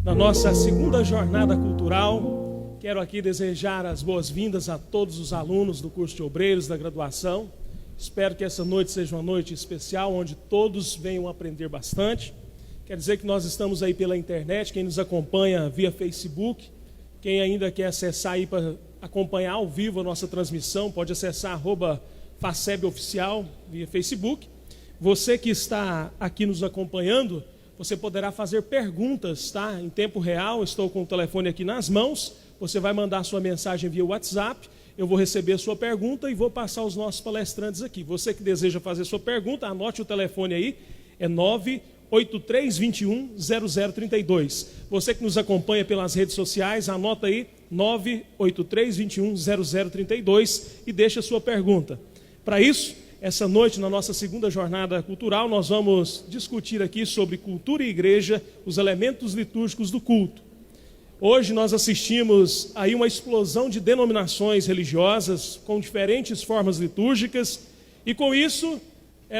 na nossa segunda jornada cultural. Quero aqui desejar as boas-vindas a todos os alunos do curso de obreiros da graduação. Espero que essa noite seja uma noite especial, onde todos venham aprender bastante. Quer dizer que nós estamos aí pela internet, quem nos acompanha via Facebook, quem ainda quer acessar aí para acompanhar ao vivo a nossa transmissão, pode acessar @FACEB-oficial via Facebook. Você que está aqui nos acompanhando, você poderá fazer perguntas, tá? Em tempo real, estou com o telefone aqui nas mãos, você vai mandar sua mensagem via WhatsApp, eu vou receber a sua pergunta e vou passar aos nossos palestrantes aqui. Você que deseja fazer sua pergunta, anote o telefone aí, é 983210032. Você que nos acompanha pelas redes sociais, anota aí 983210032 e deixa a sua pergunta. Para isso, essa noite, na nossa segunda jornada cultural, nós vamos discutir aqui sobre cultura e igreja, os elementos litúrgicos do culto. Hoje nós assistimos aí uma explosão de denominações religiosas com diferentes formas litúrgicas e com isso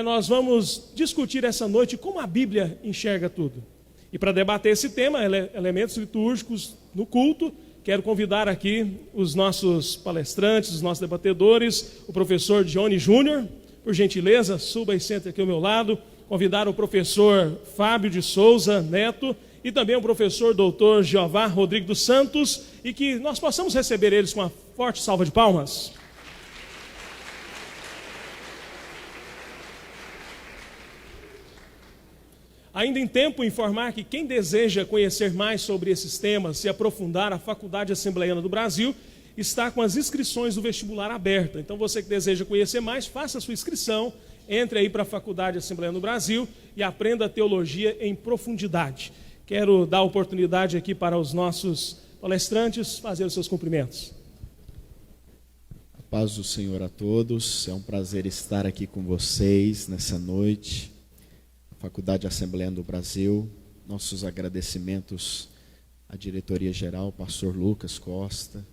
nós vamos discutir essa noite como a Bíblia enxerga tudo. E para debater esse tema, elementos litúrgicos no culto, quero convidar aqui os nossos palestrantes, os nossos debatedores, o professor Johnny Júnior. Por gentileza, suba e senta aqui ao meu lado. Convidar o professor Fábio de Souza Neto e também o professor doutor Jeová Rodrigo dos Santos, e que nós possamos receber eles com uma forte salva de palmas. Ainda em tempo, informar que quem deseja conhecer mais sobre esses temas e aprofundar, a Faculdade Assembleiana do Brasil está com as inscrições do vestibular aberta. Então, você que deseja conhecer mais, faça a sua inscrição, entre aí para a Faculdade Assembleiana do Brasil e aprenda a teologia em profundidade. Quero dar a oportunidade aqui para os nossos palestrantes fazer os seus cumprimentos. A paz do Senhor a todos, é um prazer estar aqui com vocês nessa noite. Faculdade Assembleiana do Brasil, nossos agradecimentos à diretoria geral, pastor Lucas Costa,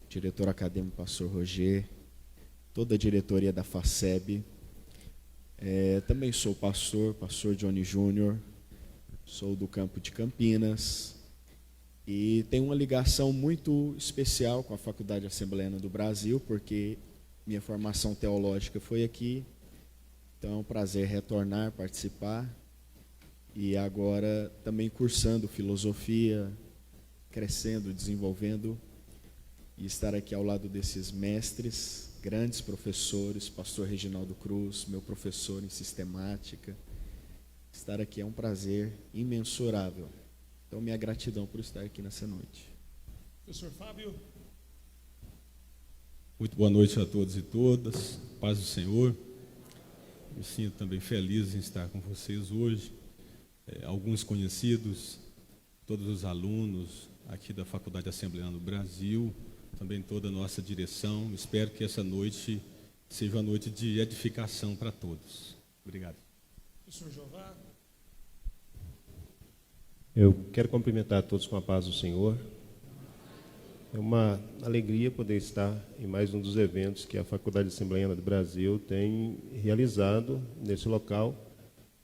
diretor acadêmico, pastor Roger, toda a diretoria da FACEB. Também sou pastor Johnny Júnior, sou do campo de Campinas e tenho uma ligação muito especial com a Faculdade Assembleiana do Brasil, porque minha formação teológica foi aqui. Então é um prazer retornar, participar, e agora também cursando filosofia, crescendo, desenvolvendo, e estar aqui ao lado desses mestres, grandes professores, pastor Reginaldo Cruz, meu professor em sistemática. Estar aqui é um prazer imensurável. Então minha gratidão por estar aqui nessa noite. Professor Fábio. Muito boa noite a todos e todas, paz do Senhor. Me sinto também feliz em estar com vocês hoje, alguns conhecidos, todos os alunos aqui da Faculdade Assembleiana do Brasil, também toda a nossa direção. Espero que essa noite seja uma noite de edificação para todos. Obrigado. Professor Jeová. Eu quero cumprimentar a todos com a paz do Senhor. É uma alegria poder estar em mais um dos eventos que a Faculdade Assembleiana do Brasil tem realizado nesse local.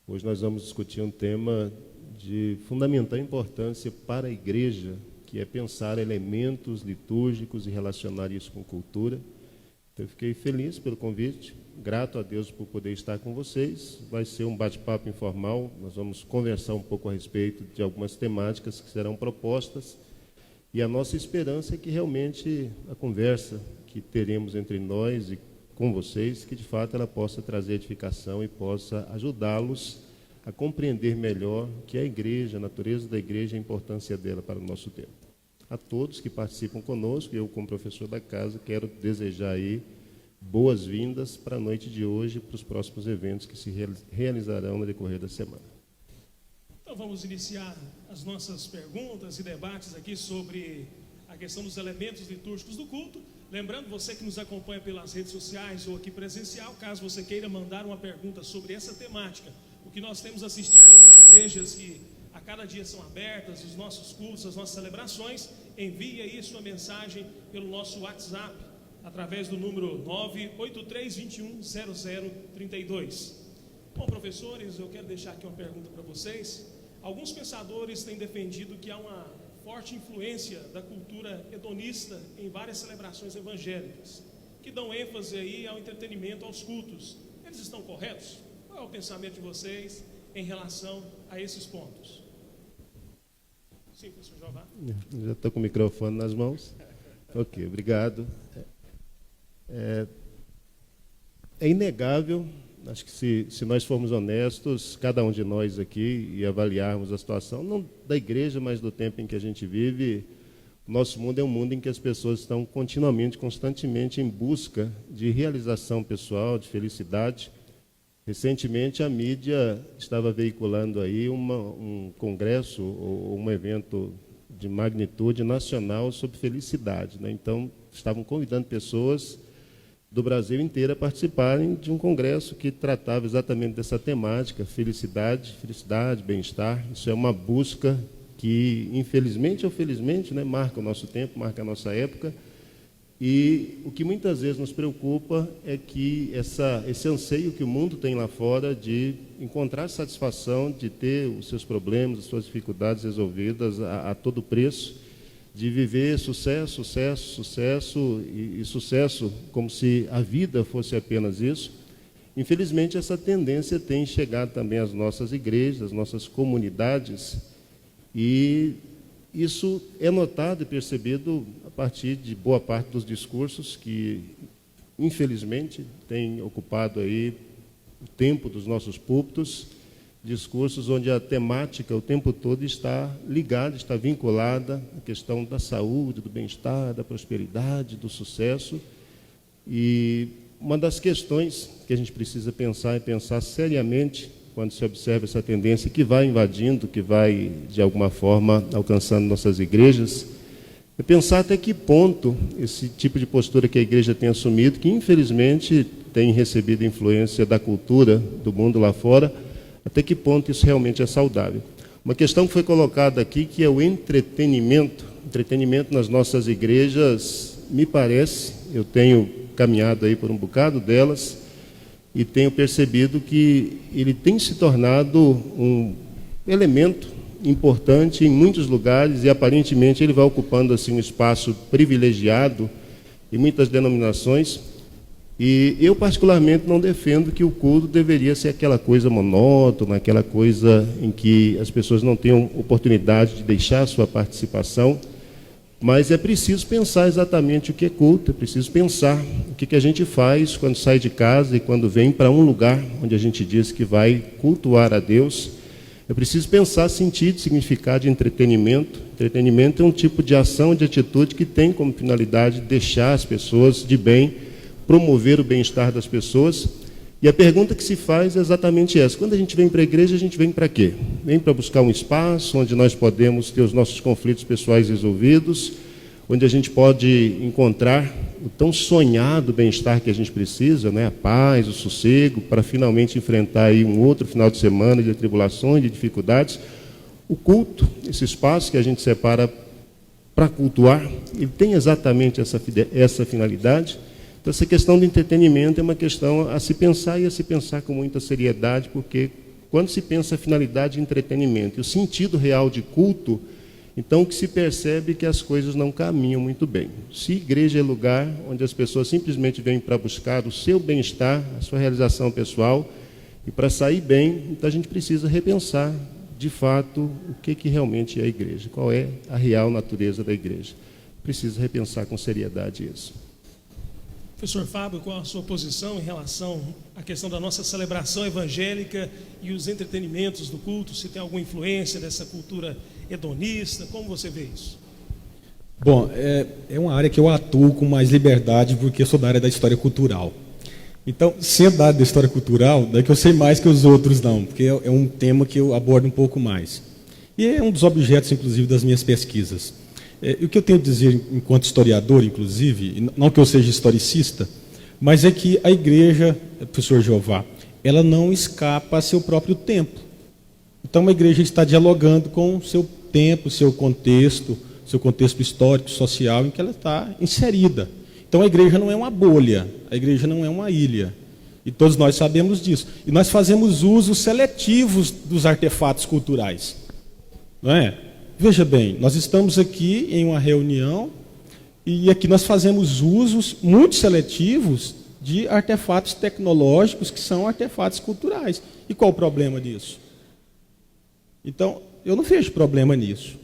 Hoje nós vamos discutir um tema de fundamental importância para a igreja, que é pensar elementos litúrgicos e relacionar isso com cultura. Então, eu fiquei feliz pelo convite, grato a Deus por poder estar com vocês. Vai ser um bate-papo informal, nós vamos conversar um pouco a respeito de algumas temáticas que serão propostas, e a nossa esperança é que realmente a conversa que teremos entre nós e com vocês, que de fato ela possa trazer edificação e possa ajudá-los a compreender melhor o que é a igreja, a natureza da igreja e a importância dela para o nosso tempo. A todos que participam conosco, eu como professor da casa quero desejar aí boas-vindas para a noite de hoje e para os próximos eventos que se realizarão no decorrer da semana. Então vamos iniciar as nossas perguntas e debates aqui sobre a questão dos elementos litúrgicos do culto. Lembrando, você que nos acompanha pelas redes sociais ou aqui presencial, caso você queira mandar uma pergunta sobre essa temática, o que nós temos assistido aí nas igrejas que a cada dia são abertas, os nossos cultos, as nossas celebrações, envie aí sua mensagem pelo nosso WhatsApp, através do número 983210032. Bom, professores, eu quero deixar aqui uma pergunta para vocês. Alguns pensadores têm defendido que há uma forte influência da cultura hedonista em várias celebrações evangélicas, que dão ênfase aí ao entretenimento, aos cultos. Eles estão corretos? Qual é o pensamento de vocês em relação a esses pontos? Sim, professor Jeová. Já estou com o microfone nas mãos. Ok, obrigado. É inegável, acho que se nós formos honestos, cada um de nós aqui, e avaliarmos a situação, não da igreja, mas do tempo em que a gente vive, o nosso mundo é um mundo em que as pessoas estão continuamente, constantemente em busca de realização pessoal, de felicidade. Recentemente a mídia estava veiculando aí um congresso ou um evento de magnitude nacional sobre felicidade, né? Então estavam convidando pessoas do Brasil inteiro a participarem de um congresso que tratava exatamente dessa temática, felicidade, bem-estar. Isso é uma busca que, infelizmente ou felizmente, né, marca o nosso tempo, marca a nossa época. E o que muitas vezes nos preocupa é que esse anseio que o mundo tem lá fora de encontrar satisfação, de ter os seus problemas, as suas dificuldades resolvidas a todo preço, de viver sucesso e sucesso como se a vida fosse apenas isso. Infelizmente, essa tendência tem chegado também às nossas igrejas, às nossas comunidades, e isso é notado e percebido a partir de boa parte dos discursos que, infelizmente, têm ocupado aí o tempo dos nossos púlpitos, discursos onde a temática o tempo todo está ligada, está vinculada à questão da saúde, do bem-estar, da prosperidade, do sucesso. E uma das questões que a gente precisa pensar e pensar seriamente quando se observa essa tendência que vai invadindo, que vai, de alguma forma, alcançando nossas igrejas, é pensar até que ponto esse tipo de postura que a igreja tem assumido, que infelizmente tem recebido influência da cultura do mundo lá fora, até que ponto isso realmente é saudável. Uma questão que foi colocada aqui, que é o entretenimento. Entretenimento nas nossas igrejas, me parece, eu tenho caminhado aí por um bocado delas, e tenho percebido que ele tem se tornado um elemento importante em muitos lugares, e aparentemente ele vai ocupando assim um espaço privilegiado em muitas denominações. E eu, particularmente, não defendo que o culto deveria ser aquela coisa monótona, aquela coisa em que as pessoas não tenham oportunidade de deixar a sua participação, mas é preciso pensar exatamente o que é culto, é preciso pensar o que a gente faz quando sai de casa e quando vem para um lugar onde a gente diz que vai cultuar a Deus. É preciso pensar sentido, significado de entretenimento. Entretenimento é um tipo de ação, de atitude que tem como finalidade deixar as pessoas de bem, promover o bem-estar das pessoas. E a pergunta que se faz é exatamente essa: quando a gente vem para a igreja, a gente vem para quê? Vem para buscar um espaço onde nós podemos ter os nossos conflitos pessoais resolvidos, onde a gente pode encontrar o tão sonhado bem-estar que a gente precisa, né? A paz, o sossego, para finalmente enfrentar aí um outro final de semana de tribulações, de dificuldades. O culto, esse espaço que a gente separa para cultuar, ele tem exatamente essa finalidade. Então, essa questão do entretenimento é uma questão a se pensar, e a se pensar com muita seriedade, porque quando se pensa a finalidade de entretenimento e o sentido real de culto, então o que se percebe é que as coisas não caminham muito bem. Se igreja é lugar onde as pessoas simplesmente vêm para buscar o seu bem-estar, a sua realização pessoal, e para sair bem, então a gente precisa repensar, de fato, o que realmente é a igreja, qual é a real natureza da igreja. Precisa repensar com seriedade isso. Professor Fábio, qual a sua posição em relação à questão da nossa celebração evangélica e os entretenimentos do culto? Se tem alguma influência dessa cultura hedonista? Como você vê isso? Bom, é uma área que eu atuo com mais liberdade, porque eu sou da área da história cultural. Então, sendo da área da história cultural, daí que eu sei mais que os outros não, porque é um tema que eu abordo um pouco mais. E é um dos objetos, inclusive, das minhas pesquisas. O que eu tenho a dizer, enquanto historiador, inclusive, não que eu seja historicista, mas é que a igreja, professor Jeová, ela não escapa a seu próprio tempo. Então, a igreja está dialogando com o seu tempo, seu contexto histórico, social, em que ela está inserida. Então, a igreja não é uma bolha, a igreja não é uma ilha. E todos nós sabemos disso. E nós fazemos usos seletivos dos artefatos culturais. não é? Veja bem, nós estamos aqui em uma reunião e aqui nós fazemos usos muito seletivos de artefatos tecnológicos que são artefatos culturais. E qual o problema disso? Então, eu não vejo problema nisso,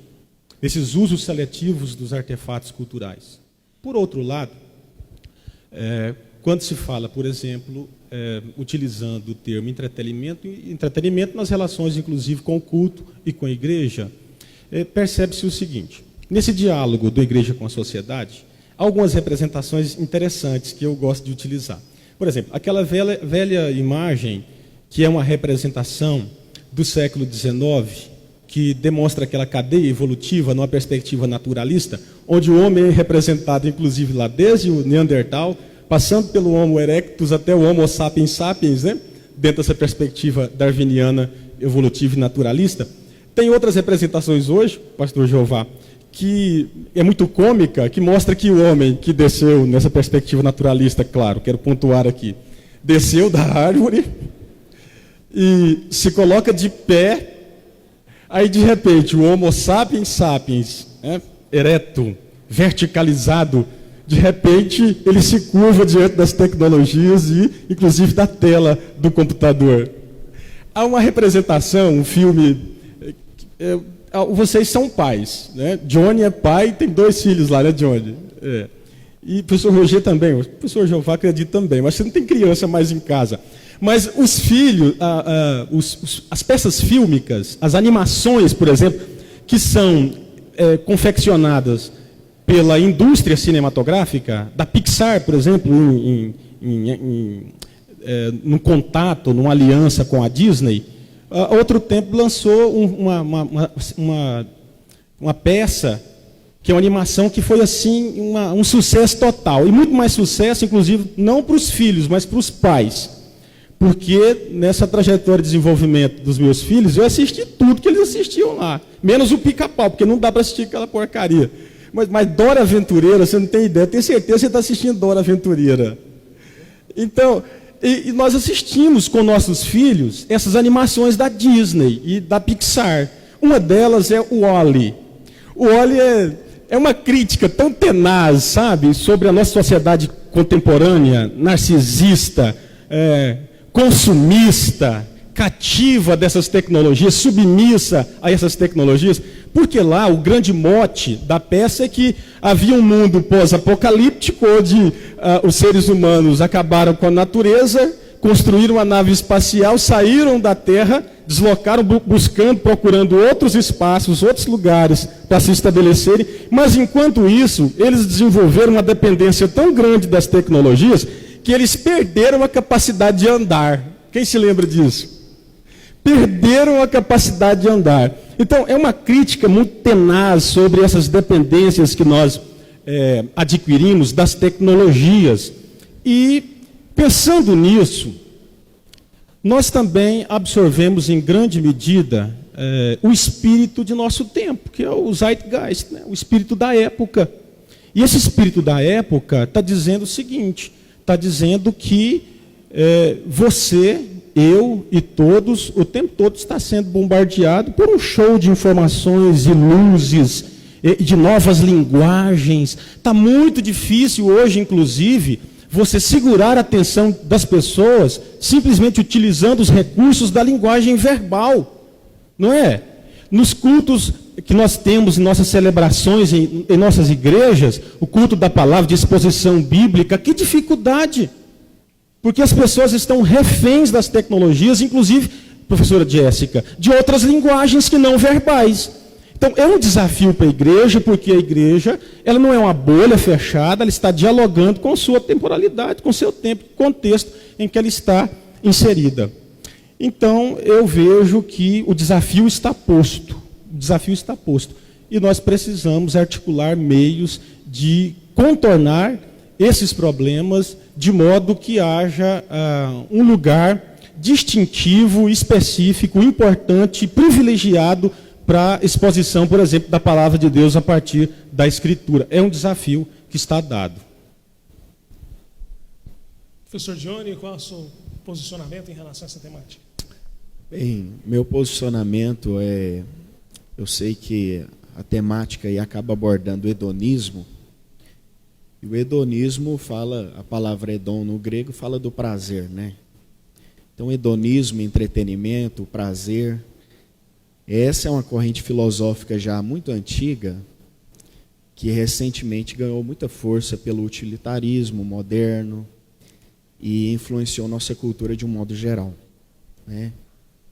nesses usos seletivos dos artefatos culturais. Por outro lado, quando se fala, por exemplo, utilizando o termo entretenimento nas relações, inclusive, com o culto e com a igreja, percebe-se o seguinte: nesse diálogo da igreja com a sociedade, há algumas representações interessantes que eu gosto de utilizar. Por exemplo, aquela velha imagem que é uma representação do século XIX, que demonstra aquela cadeia evolutiva numa perspectiva naturalista, onde o homem é representado, inclusive, lá desde o Neandertal, passando pelo Homo erectus até o Homo sapiens sapiens, né? Dentro dessa perspectiva darwiniana, evolutiva e naturalista. Tem outras representações hoje, pastor Jeová, que é muito cômica, que mostra que o homem que desceu nessa perspectiva naturalista, claro, quero pontuar aqui, desceu da árvore e se coloca de pé, aí de repente o Homo sapiens sapiens, ereto, verticalizado, de repente ele se curva diante das tecnologias e inclusive da tela do computador. Há uma representação, um filme, vocês são pais, né? Johnny é pai, tem 2 filhos lá, né, Johnny? E o professor Roger também, o professor Jeová acredita também, mas você não tem criança mais em casa. Mas os filhos, as peças fílmicas, as animações, por exemplo, que são confeccionadas pela indústria cinematográfica, da Pixar, por exemplo, num contato, numa aliança com a Disney, há outro tempo lançou uma peça, que é uma animação que foi assim um sucesso total, e muito mais sucesso, inclusive, não para os filhos, mas para os pais. Porque nessa trajetória de desenvolvimento dos meus filhos, eu assisti tudo que eles assistiam lá, menos o Pica-Pau, porque não dá para assistir aquela porcaria. Mas Dora Aventureira, você não tem ideia, eu tenho certeza que você está assistindo Dora Aventureira. Então, e nós assistimos com nossos filhos essas animações da Disney e da Pixar. Uma delas é o Wall-E. O Wall-E é uma crítica tão tenaz, sabe, sobre a nossa sociedade contemporânea, narcisista, consumista, cativa dessas tecnologias, submissa a essas tecnologias, porque lá o grande mote da peça é que havia um mundo pós-apocalíptico, onde os seres humanos acabaram com a natureza, construíram uma nave espacial, saíram da Terra, deslocaram, procurando outros espaços, outros lugares para se estabelecerem, mas enquanto isso, eles desenvolveram uma dependência tão grande das tecnologias, que eles perderam a capacidade de andar. Quem se lembra disso? Perderam a capacidade de andar. Então, é uma crítica muito tenaz sobre essas dependências que nós adquirimos das tecnologias. E, pensando nisso, nós também absorvemos em grande medida o espírito de nosso tempo, que é o Zeitgeist, né? O espírito da época. E esse espírito da época está dizendo o seguinte, está dizendo que você, eu e todos, o tempo todo está sendo bombardeado por um show de informações e luzes, de novas linguagens. Está muito difícil hoje, inclusive, você segurar a atenção das pessoas simplesmente utilizando os recursos da linguagem verbal. Não é? Nos cultos que nós temos em nossas celebrações, em nossas igrejas, o culto da palavra, de exposição bíblica, que dificuldade! Porque as pessoas estão reféns das tecnologias, inclusive, professora Jéssica, de outras linguagens que não verbais. Então, é um desafio para a igreja, porque a igreja ela não é uma bolha fechada, ela está dialogando com a sua temporalidade, com o seu tempo, contexto em que ela está inserida. Então, eu vejo que o desafio está posto. O desafio está posto. E nós precisamos articular meios de contornar esses problemas de modo que haja um lugar distintivo, específico, importante, privilegiado para a exposição, por exemplo, da palavra de Deus a partir da Escritura. É um desafio que está dado. Professor Johnny, qual é o seu posicionamento em relação a essa temática? Bem, meu posicionamento é eu sei que a temática aí acaba abordando o hedonismo. E o hedonismo fala, a palavra hedon no grego fala do prazer, né? Então, hedonismo, entretenimento, prazer. Essa é uma corrente filosófica já muito antiga, que recentemente ganhou muita força pelo utilitarismo moderno e influenciou nossa cultura de um modo geral, né?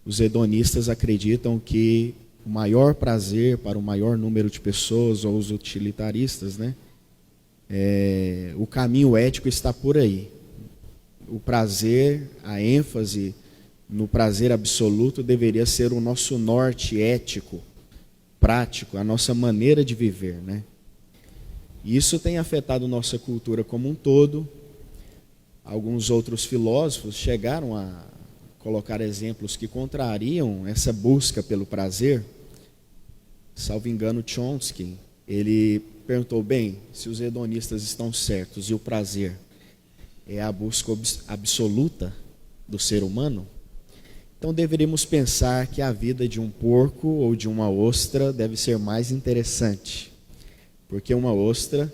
Os hedonistas acreditam que o maior prazer para o maior número de pessoas, ou os utilitaristas, né? O caminho ético está por aí. O prazer, a ênfase no prazer absoluto deveria ser o nosso norte ético, prático, a nossa maneira de viver, né? Isso tem afetado nossa cultura como um todo. Alguns outros filósofos chegaram a colocar exemplos que contrariam essa busca pelo prazer. Salvo engano, Chomsky, ele perguntou, bem, se os hedonistas estão certos e o prazer é a busca absoluta do ser humano, então deveríamos pensar que a vida de um porco ou de uma ostra deve ser mais interessante, porque uma ostra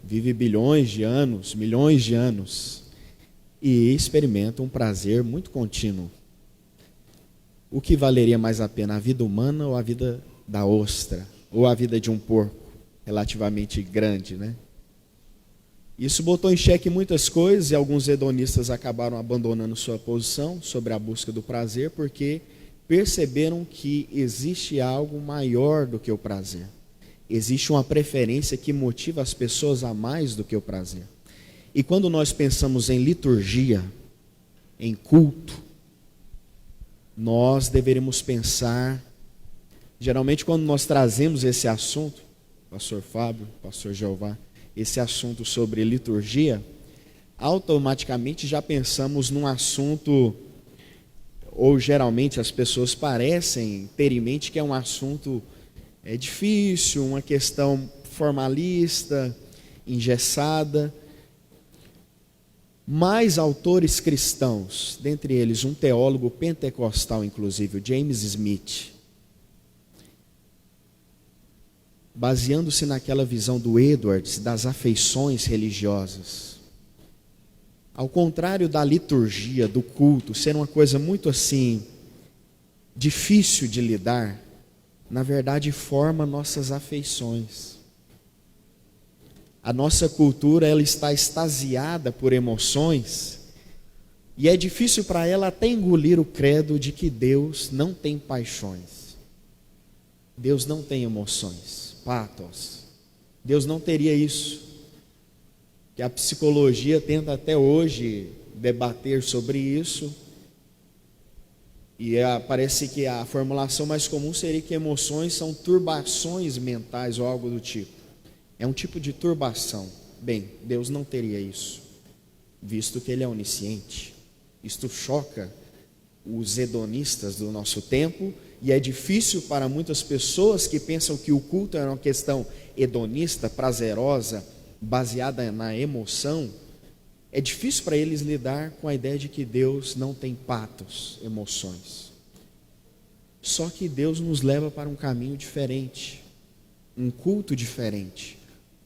vive bilhões de anos, milhões de anos, e experimenta um prazer muito contínuo. O que valeria mais a pena, a vida humana ou a vida da ostra, ou a vida de um porco relativamente grande, né? Isso botou em xeque muitas coisas e alguns hedonistas acabaram abandonando sua posição sobre a busca do prazer porque perceberam que existe algo maior do que o prazer. Existe uma preferência que motiva as pessoas a mais do que o prazer. E quando nós pensamos em liturgia, em culto, nós deveríamos pensar, geralmente quando nós trazemos esse assunto, pastor Fábio, pastor Jeová, esse assunto sobre liturgia, automaticamente já pensamos num assunto, ou geralmente as pessoas parecem ter em mente que é um assunto difícil, uma questão formalista, engessada. Mais autores cristãos, dentre eles um teólogo pentecostal inclusive, o James Smith, baseando-se naquela visão do Edwards das afeições religiosas, ao contrário da liturgia, do culto, ser uma coisa muito assim, difícil de lidar, na verdade forma nossas afeições. A nossa cultura, ela está extasiada por emoções, e é difícil para ela até engolir o credo de que Deus não tem paixões. Deus não tem emoções. Pathos. Deus não teria isso. Que a psicologia tenta até hoje debater sobre isso. E parece que a formulação mais comum seria que emoções são turbações mentais ou algo do tipo. É um tipo de turbação. Bem, Deus não teria isso, visto que Ele é onisciente. Isto choca os hedonistas do nosso tempo. E é difícil para muitas pessoas que pensam que o culto é uma questão hedonista, prazerosa, baseada na emoção. É difícil para eles lidar com a ideia de que Deus não tem patos, emoções. Só que Deus nos leva para um caminho diferente, um culto diferente,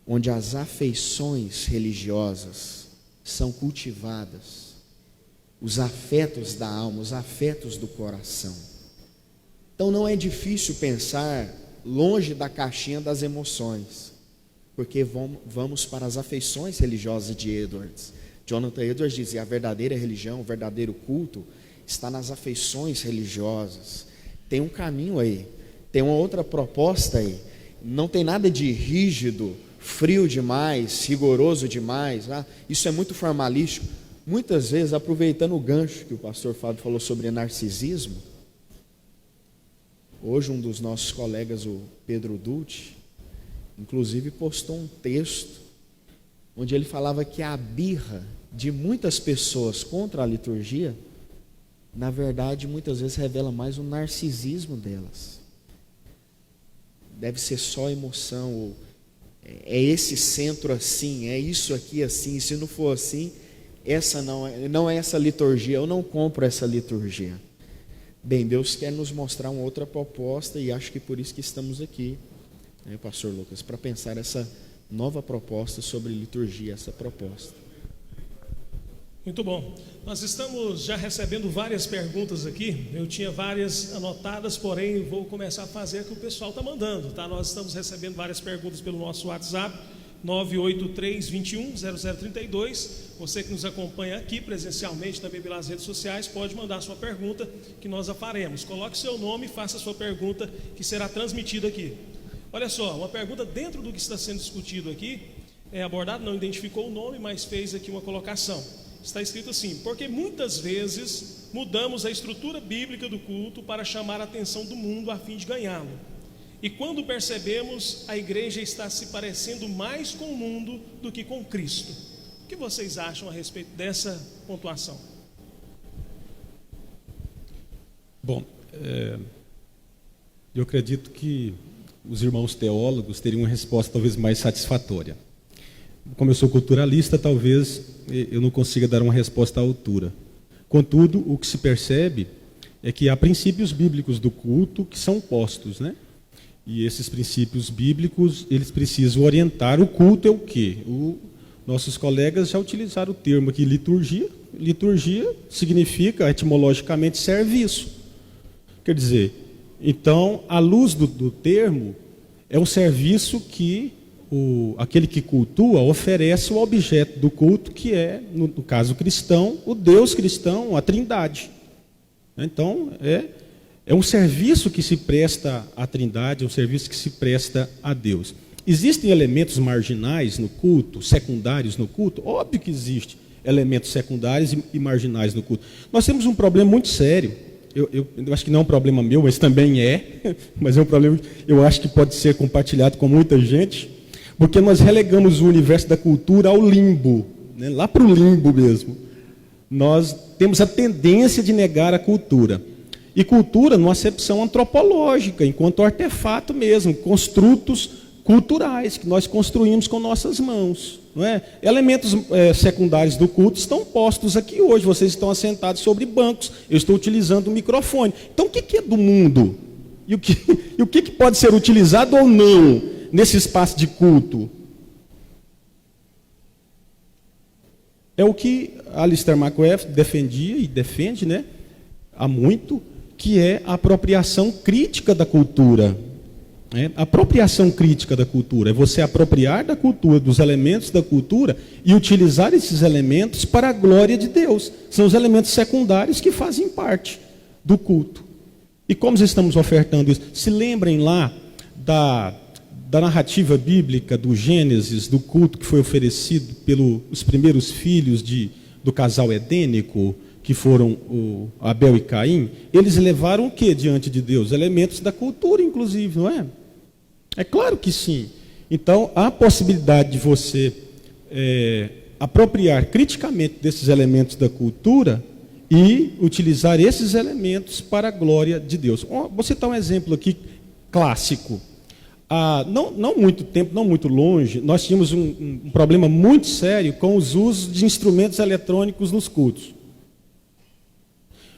onde as afeições religiosas são cultivadas, os afetos da alma, os afetos do coração. Então não é difícil pensar longe da caixinha das emoções, porque vamos para as afeições religiosas de Edwards. Jonathan Edwards dizia: a verdadeira religião, o verdadeiro culto está nas afeições religiosas. Tem um caminho aí, tem uma outra proposta aí. Não tem nada de rígido, frio demais, rigoroso demais. Isso é muito formalístico. Muitas vezes, aproveitando o gancho que o pastor Fábio falou sobre narcisismo, hoje um dos nossos colegas, o Pedro Dulce, inclusive postou um texto onde ele falava que a birra de muitas pessoas contra a liturgia, na verdade, muitas vezes revela mais o narcisismo delas. Deve ser só emoção, ou é esse centro assim, é isso aqui assim, se não for assim, essa não é essa liturgia, eu não compro essa liturgia. Bem, Deus quer nos mostrar uma outra proposta e acho que por isso que estamos aqui, né, pastor Lucas, para pensar essa nova proposta sobre liturgia, essa proposta. Muito bom. Nós estamos já recebendo várias perguntas aqui. Eu tinha várias anotadas, porém vou começar a fazer o que o pessoal está mandando, tá? Nós estamos recebendo várias perguntas pelo nosso WhatsApp, 983-21-0032. Você que nos acompanha aqui presencialmente, também pelas redes sociais, pode mandar sua pergunta que nós a faremos. Coloque seu nome e faça sua pergunta que será transmitida aqui. Olha só, uma pergunta dentro do que está sendo discutido aqui, abordado, não identificou o nome, mas fez aqui uma colocação. Está escrito assim: porque muitas vezes mudamos a estrutura bíblica do culto para chamar a atenção do mundo a fim de ganhá-lo. E quando percebemos, a igreja está se parecendo mais com o mundo do que com Cristo. O que vocês acham a respeito dessa pontuação? Bom, eu acredito que os irmãos teólogos teriam uma resposta talvez mais satisfatória. Como eu sou culturalista, talvez eu não consiga dar uma resposta à altura. Contudo, o que se percebe é que há princípios bíblicos do culto que são postos, né? E esses princípios bíblicos, eles precisam orientar. O culto é o quê? Nossos colegas já utilizaram o termo aqui, liturgia. Liturgia significa, etimologicamente, serviço. Quer dizer, então, à luz do termo, é um serviço que aquele que cultua oferece o objeto do culto, que é, no caso cristão, o Deus cristão, a Trindade. Então, é um serviço que se presta à Trindade, é um serviço que se presta a Deus. Existem elementos marginais no culto, secundários no culto? Óbvio que existem elementos secundários e marginais no culto. Nós temos um problema muito sério. Eu acho que não é um problema meu, mas também mas é um problema, eu acho que pode ser compartilhado com muita gente, porque nós relegamos o universo da cultura ao limbo, né? Lá para o limbo mesmo. Nós temos a tendência de negar a cultura. E cultura numa acepção antropológica, enquanto artefato mesmo, construtos culturais que nós construímos com nossas mãos. Não é? Elementos secundários do culto estão postos aqui hoje. Vocês estão assentados sobre bancos. Eu estou utilizando o microfone. Então, o que é do mundo? E o que pode ser utilizado ou não nesse espaço de culto? É o que Alistair McGrath defendia e defende, né, há muito, que é a apropriação crítica da cultura. A apropriação crítica da cultura é você apropriar da cultura, dos elementos da cultura, e utilizar esses elementos para a glória de Deus. São os elementos secundários que fazem parte do culto. E como estamos ofertando isso? Se lembrem lá da narrativa bíblica do Gênesis, do culto que foi oferecido pelos primeiros filhos do casal edênico, que foram Abel e Caim. Eles levaram o que diante de Deus? Elementos da cultura, inclusive, não é? É claro que sim. Então, há a possibilidade de você apropriar criticamente desses elementos da cultura e utilizar esses elementos para a glória de Deus. Vou citar um exemplo aqui clássico. Não muito tempo, não muito longe, nós tínhamos um problema muito sério com os usos de instrumentos eletrônicos nos cultos.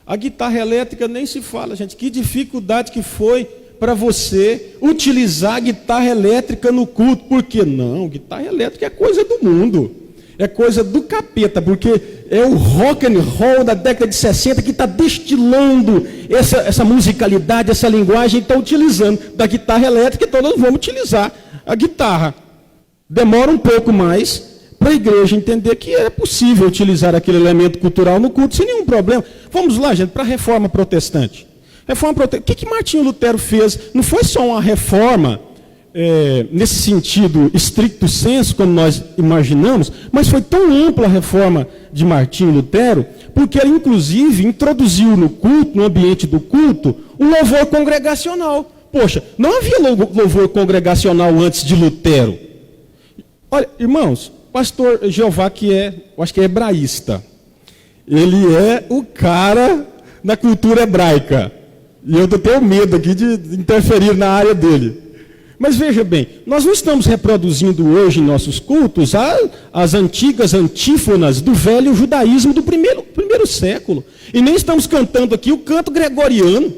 A guitarra elétrica nem se fala, gente. Que dificuldade que foi para você utilizar a guitarra elétrica no culto. Por que não? Guitarra elétrica é coisa do mundo. É coisa do capeta, porque é o rock and roll da década de 60 que está destilando essa musicalidade, essa linguagem, está utilizando da guitarra elétrica, então nós vamos utilizar a guitarra. Demora um pouco mais para a igreja entender que é possível utilizar aquele elemento cultural no culto sem nenhum problema. Vamos lá, gente, para a reforma protestante. O que Martinho Lutero fez? Não foi só uma reforma nesse sentido estricto senso, como nós imaginamos, mas foi tão ampla a reforma de Martinho Lutero, porque ele, inclusive, introduziu no culto, no ambiente do culto, o louvor congregacional. Poxa, não havia louvor congregacional antes de Lutero. Olha, irmãos, pastor Jeová, eu acho que é hebraísta, ele é o cara na cultura hebraica. E eu tenho medo aqui de interferir na área dele. Mas veja bem, nós não estamos reproduzindo hoje em nossos cultos as antigas antífonas do velho judaísmo do primeiro primeiro século. E nem estamos cantando aqui o canto gregoriano,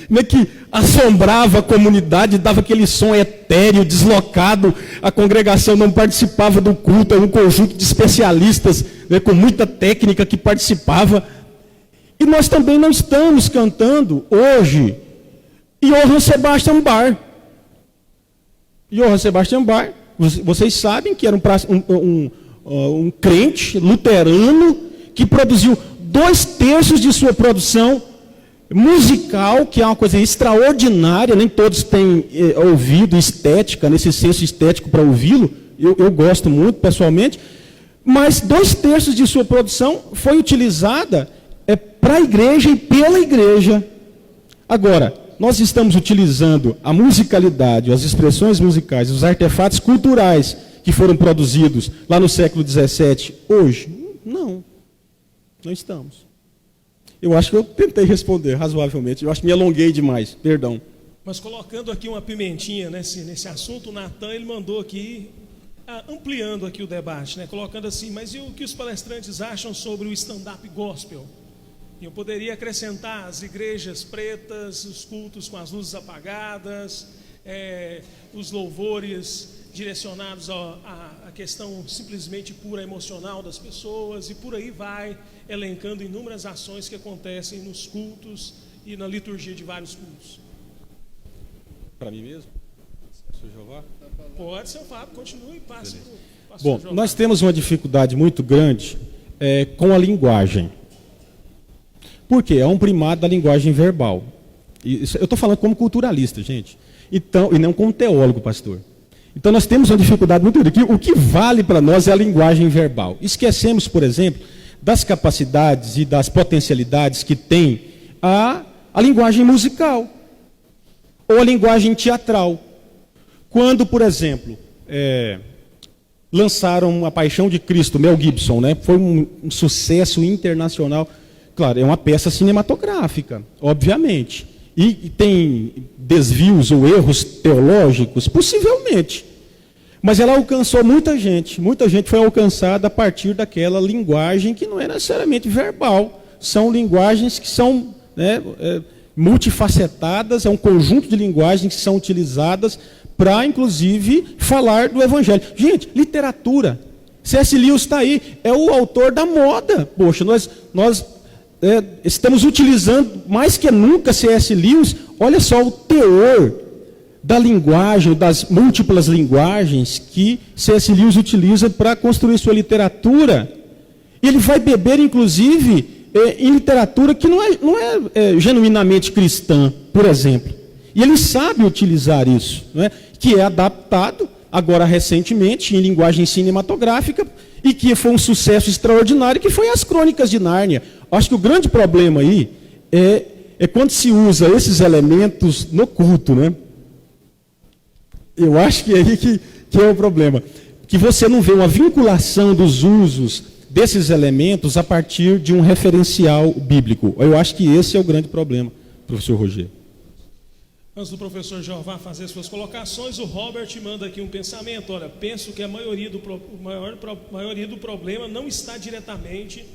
né, que assombrava a comunidade, dava aquele som etéreo, deslocado, a congregação não participava do culto, era um conjunto de especialistas, né, com muita técnica que participava. E nós também não estamos cantando hoje Johann Sebastian Bach. Johann Sebastian Bach, vocês sabem que era um crente luterano que produziu 2/3 de sua produção musical, que é uma coisa extraordinária, nem todos têm ouvido estética, nesse senso estético para ouvi-lo, eu gosto muito pessoalmente, mas 2/3 de sua produção foi utilizada para a igreja e pela igreja. Agora, nós estamos utilizando a musicalidade, as expressões musicais, os artefatos culturais que foram produzidos lá no século XVII, hoje? Não estamos. Eu acho que eu tentei responder razoavelmente, eu acho que me alonguei demais, perdão. Mas colocando aqui uma pimentinha nesse assunto, o Natan, ele mandou aqui, ampliando aqui o debate, né? Colocando assim, mas e o que os palestrantes acham sobre o stand-up gospel? E eu poderia acrescentar as igrejas pretas, os cultos com as luzes apagadas, os louvores direcionados à questão simplesmente pura emocional das pessoas, e por aí vai, elencando inúmeras ações que acontecem nos cultos e na liturgia de vários cultos. Para mim mesmo? Pastor Jeová? Pode, seu Fábio, continue e passe para o pastor Bom, Jeová. nós temos uma dificuldade muito grande com a linguagem. Por quê? É um primado da linguagem verbal. Eu estou falando como culturalista, gente. Então, e não como teólogo, pastor. Então nós temos uma dificuldade muito grande. O que vale para nós é a linguagem verbal. Esquecemos, por exemplo, das capacidades e das potencialidades que tem a linguagem musical ou a linguagem teatral. Quando, por exemplo, lançaram A Paixão de Cristo, Mel Gibson, né? Foi um sucesso internacional. Claro, é uma peça cinematográfica, obviamente. E tem desvios ou erros teológicos? Possivelmente. Mas ela alcançou muita gente. Muita gente foi alcançada a partir daquela linguagem que não é necessariamente verbal. São linguagens que são multifacetadas, é um conjunto de linguagens que são utilizadas para, inclusive, falar do Evangelho. Gente, literatura. C.S. Lewis está aí, é o autor da moda. Poxa, nós estamos utilizando mais que nunca C.S. Lewis. Olha só o teor da linguagem, das múltiplas linguagens que C.S. Lewis utiliza para construir sua literatura. Ele vai beber, inclusive, em literatura que não é genuinamente cristã, por exemplo. E ele sabe utilizar isso, não é? Que é adaptado, agora recentemente, em linguagem cinematográfica, e que foi um sucesso extraordinário, que foi As Crônicas de Nárnia. Acho que o grande problema aí é quando se usa esses elementos no culto, né? Eu acho que é aí que é o problema. Que você não vê uma vinculação dos usos desses elementos a partir de um referencial bíblico. Eu acho que esse é o grande problema, professor Roger. Antes do professor Jeová fazer suas colocações, o Robert manda aqui um pensamento. Olha, penso que a maioria do problema não está diretamente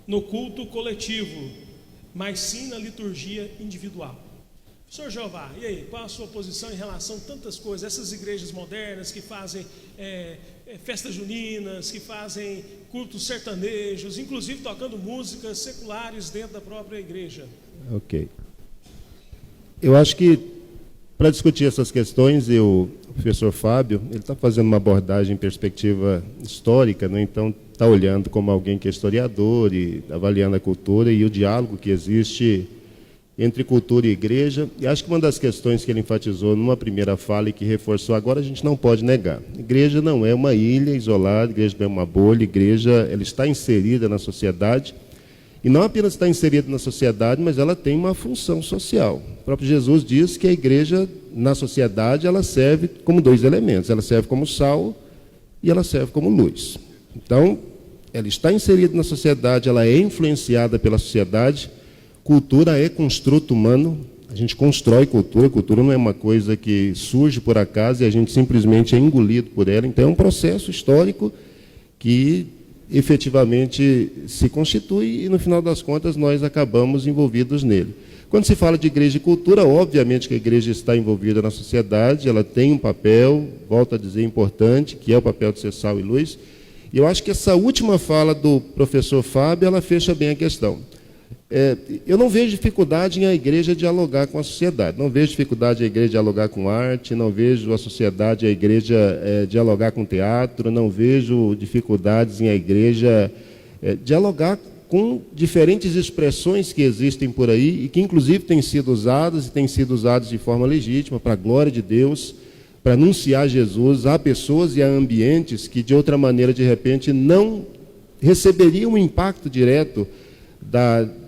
no culto coletivo, mas sim na liturgia individual. Professor Jeová, e aí, qual a sua posição em relação a tantas coisas? Essas igrejas modernas que fazem festas juninas, que fazem cultos sertanejos, inclusive tocando músicas seculares dentro da própria igreja. Ok. Eu acho que, para discutir essas questões, o professor Fábio, ele está fazendo uma abordagem em perspectiva histórica, né? Então está olhando como alguém que é historiador e avaliando a cultura e o diálogo que existe entre cultura e igreja. E acho que uma das questões que ele enfatizou numa primeira fala e que reforçou agora, a gente não pode negar. A igreja não é uma ilha isolada, a igreja não é uma bolha, a igreja ela está inserida na sociedade. E não apenas está inserida na sociedade, mas ela tem uma função social. O próprio Jesus diz que a igreja, na sociedade, ela serve como dois elementos. Ela serve como sal e ela serve como luz. Então, ela está inserida na sociedade, ela é influenciada pela sociedade. Cultura é construto humano. A gente constrói cultura. Cultura não é uma coisa que surge por acaso e a gente simplesmente é engolido por ela. Então, é um processo histórico que efetivamente se constitui e, no final das contas, nós acabamos envolvidos nele. Quando se fala de igreja e cultura, obviamente que a igreja está envolvida na sociedade, ela tem um papel, volto a dizer, importante, que é o papel de ser sal e luz. E eu acho que essa última fala do professor Fábio, ela fecha bem a questão. Eu não vejo dificuldade em a igreja dialogar com a sociedade, não vejo dificuldade a igreja dialogar com arte, não vejo a sociedade, a igreja dialogar com teatro, não vejo dificuldades em a igreja dialogar com diferentes expressões que existem por aí e que, inclusive, têm sido usadas de forma legítima, para a glória de Deus, para anunciar Jesus a pessoas e a ambientes que, de outra maneira, de repente, não receberiam um impacto direto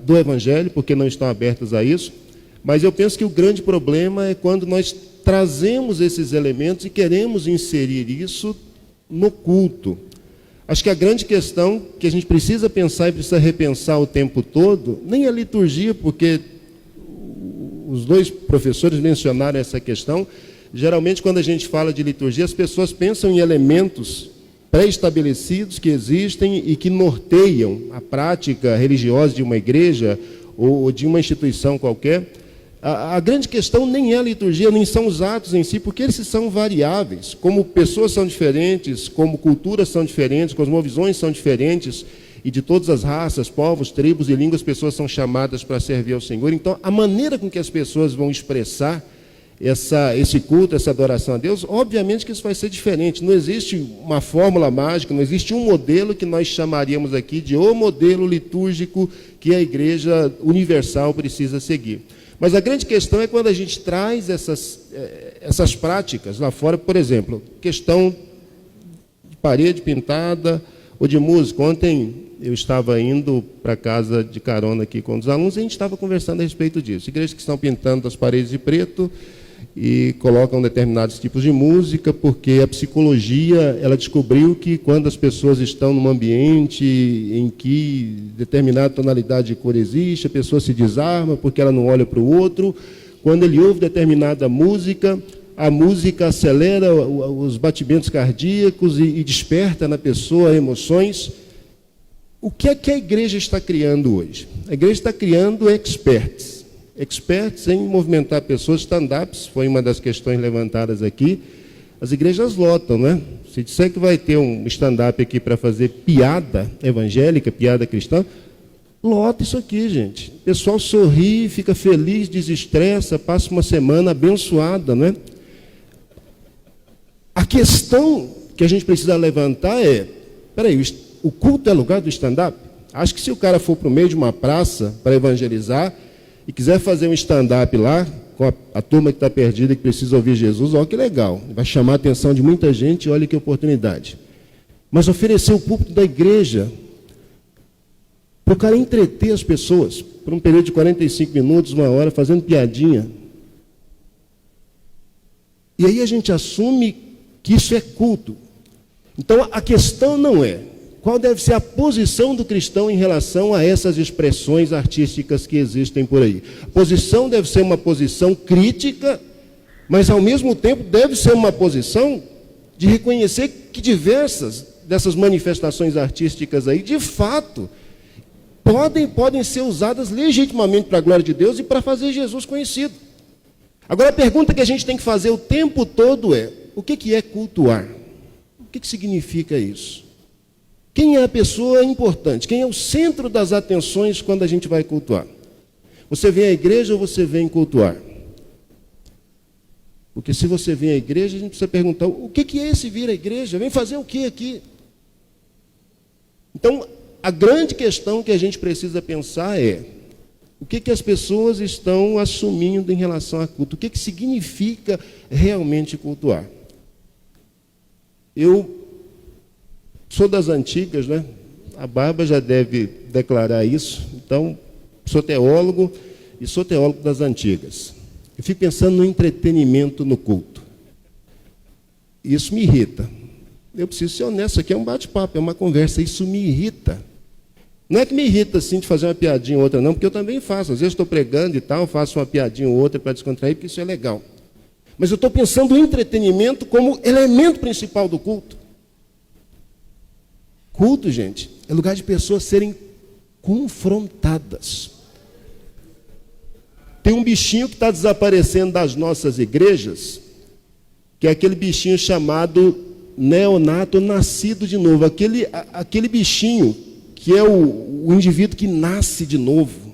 do Evangelho, porque não estão abertos a isso. Mas eu penso que o grande problema é quando nós trazemos esses elementos e queremos inserir isso no culto. Acho que a grande questão que a gente precisa pensar e precisa repensar o tempo todo, nem a liturgia, porque os dois professores mencionaram essa questão. Geralmente, quando a gente fala de liturgia, as pessoas pensam em elementos pré-estabelecidos que existem e que norteiam a prática religiosa de uma igreja ou de uma instituição qualquer. A grande questão nem é a liturgia, nem são os atos em si, porque eles são variáveis. Como pessoas são diferentes, como culturas são diferentes, cosmovisões são diferentes, e de todas as raças, povos, tribos e línguas, pessoas são chamadas para servir ao Senhor. Então, a maneira com que as pessoas vão expressar esse culto, essa adoração a Deus, obviamente que isso vai ser diferente. Não existe uma fórmula mágica, não existe um modelo que nós chamaríamos aqui de o modelo litúrgico que a Igreja Universal precisa seguir. Mas a grande questão é quando a gente traz essas práticas lá fora, por exemplo, questão de parede pintada ou de música. Ontem eu estava indo para casa de carona aqui com os alunos e a gente estava conversando a respeito disso. Igrejas que estão pintando as paredes de preto e colocam determinados tipos de música, porque a psicologia ela descobriu que quando as pessoas estão num ambiente em que determinada tonalidade de cor existe, a pessoa se desarma porque ela não olha para o outro. Quando ele ouve determinada música, a música acelera os batimentos cardíacos e desperta na pessoa emoções. O que é que a igreja está criando hoje? A igreja está criando experts em movimentar pessoas. Stand-ups foi uma das questões levantadas aqui. As igrejas lotam, né? Se disser que vai ter um stand-up aqui para fazer piada evangélica, piada cristã, lota isso aqui, gente. O pessoal sorri, fica feliz, desestressa, passa uma semana abençoada, né? A questão que a gente precisa levantar é, peraí, o culto é lugar do stand-up? Acho que se o cara for para o meio de uma praça para evangelizar e quiser fazer um stand-up lá, com a turma que está perdida, que precisa ouvir Jesus, olha que legal, vai chamar a atenção de muita gente, olha que oportunidade. Mas oferecer o púlpito da igreja para o cara entreter as pessoas, por um período de 45 minutos, 1 hora, fazendo piadinha. E aí a gente assume que isso é culto. Então a questão não é qual deve ser a posição do cristão em relação a essas expressões artísticas que existem por aí. A posição deve ser uma posição crítica, mas ao mesmo tempo deve ser uma posição de reconhecer que diversas dessas manifestações artísticas aí, de fato, podem ser usadas legitimamente para a glória de Deus e para fazer Jesus conhecido. Agora a pergunta que a gente tem que fazer o tempo todo é: o que é cultuar? O que significa isso? Quem é a pessoa importante? Quem é o centro das atenções quando a gente vai cultuar? Você vem à igreja ou você vem cultuar? Porque se você vem à igreja, a gente precisa perguntar: o que é esse vir à igreja? Vem fazer o que aqui? Então, a grande questão que a gente precisa pensar é: o que as pessoas estão assumindo em relação a culto? O que significa realmente cultuar? Eu sou das antigas, né? A Bárbara já deve declarar isso. Então, sou teólogo e sou teólogo das antigas. Eu fico pensando no entretenimento no culto. Isso me irrita. Eu preciso ser honesto, isso aqui é um bate-papo, é uma conversa, isso me irrita. Não é que me irrita assim de fazer uma piadinha ou outra, não, porque eu também faço. Às vezes estou pregando e tal, faço uma piadinha ou outra para descontrair, porque isso é legal. Mas eu estou pensando o entretenimento como elemento principal do culto. Culto, gente, é lugar de pessoas serem confrontadas. Tem um bichinho que está desaparecendo das nossas igrejas, que é aquele bichinho chamado neonato nascido de novo. Aquele bichinho que é o indivíduo que nasce de novo,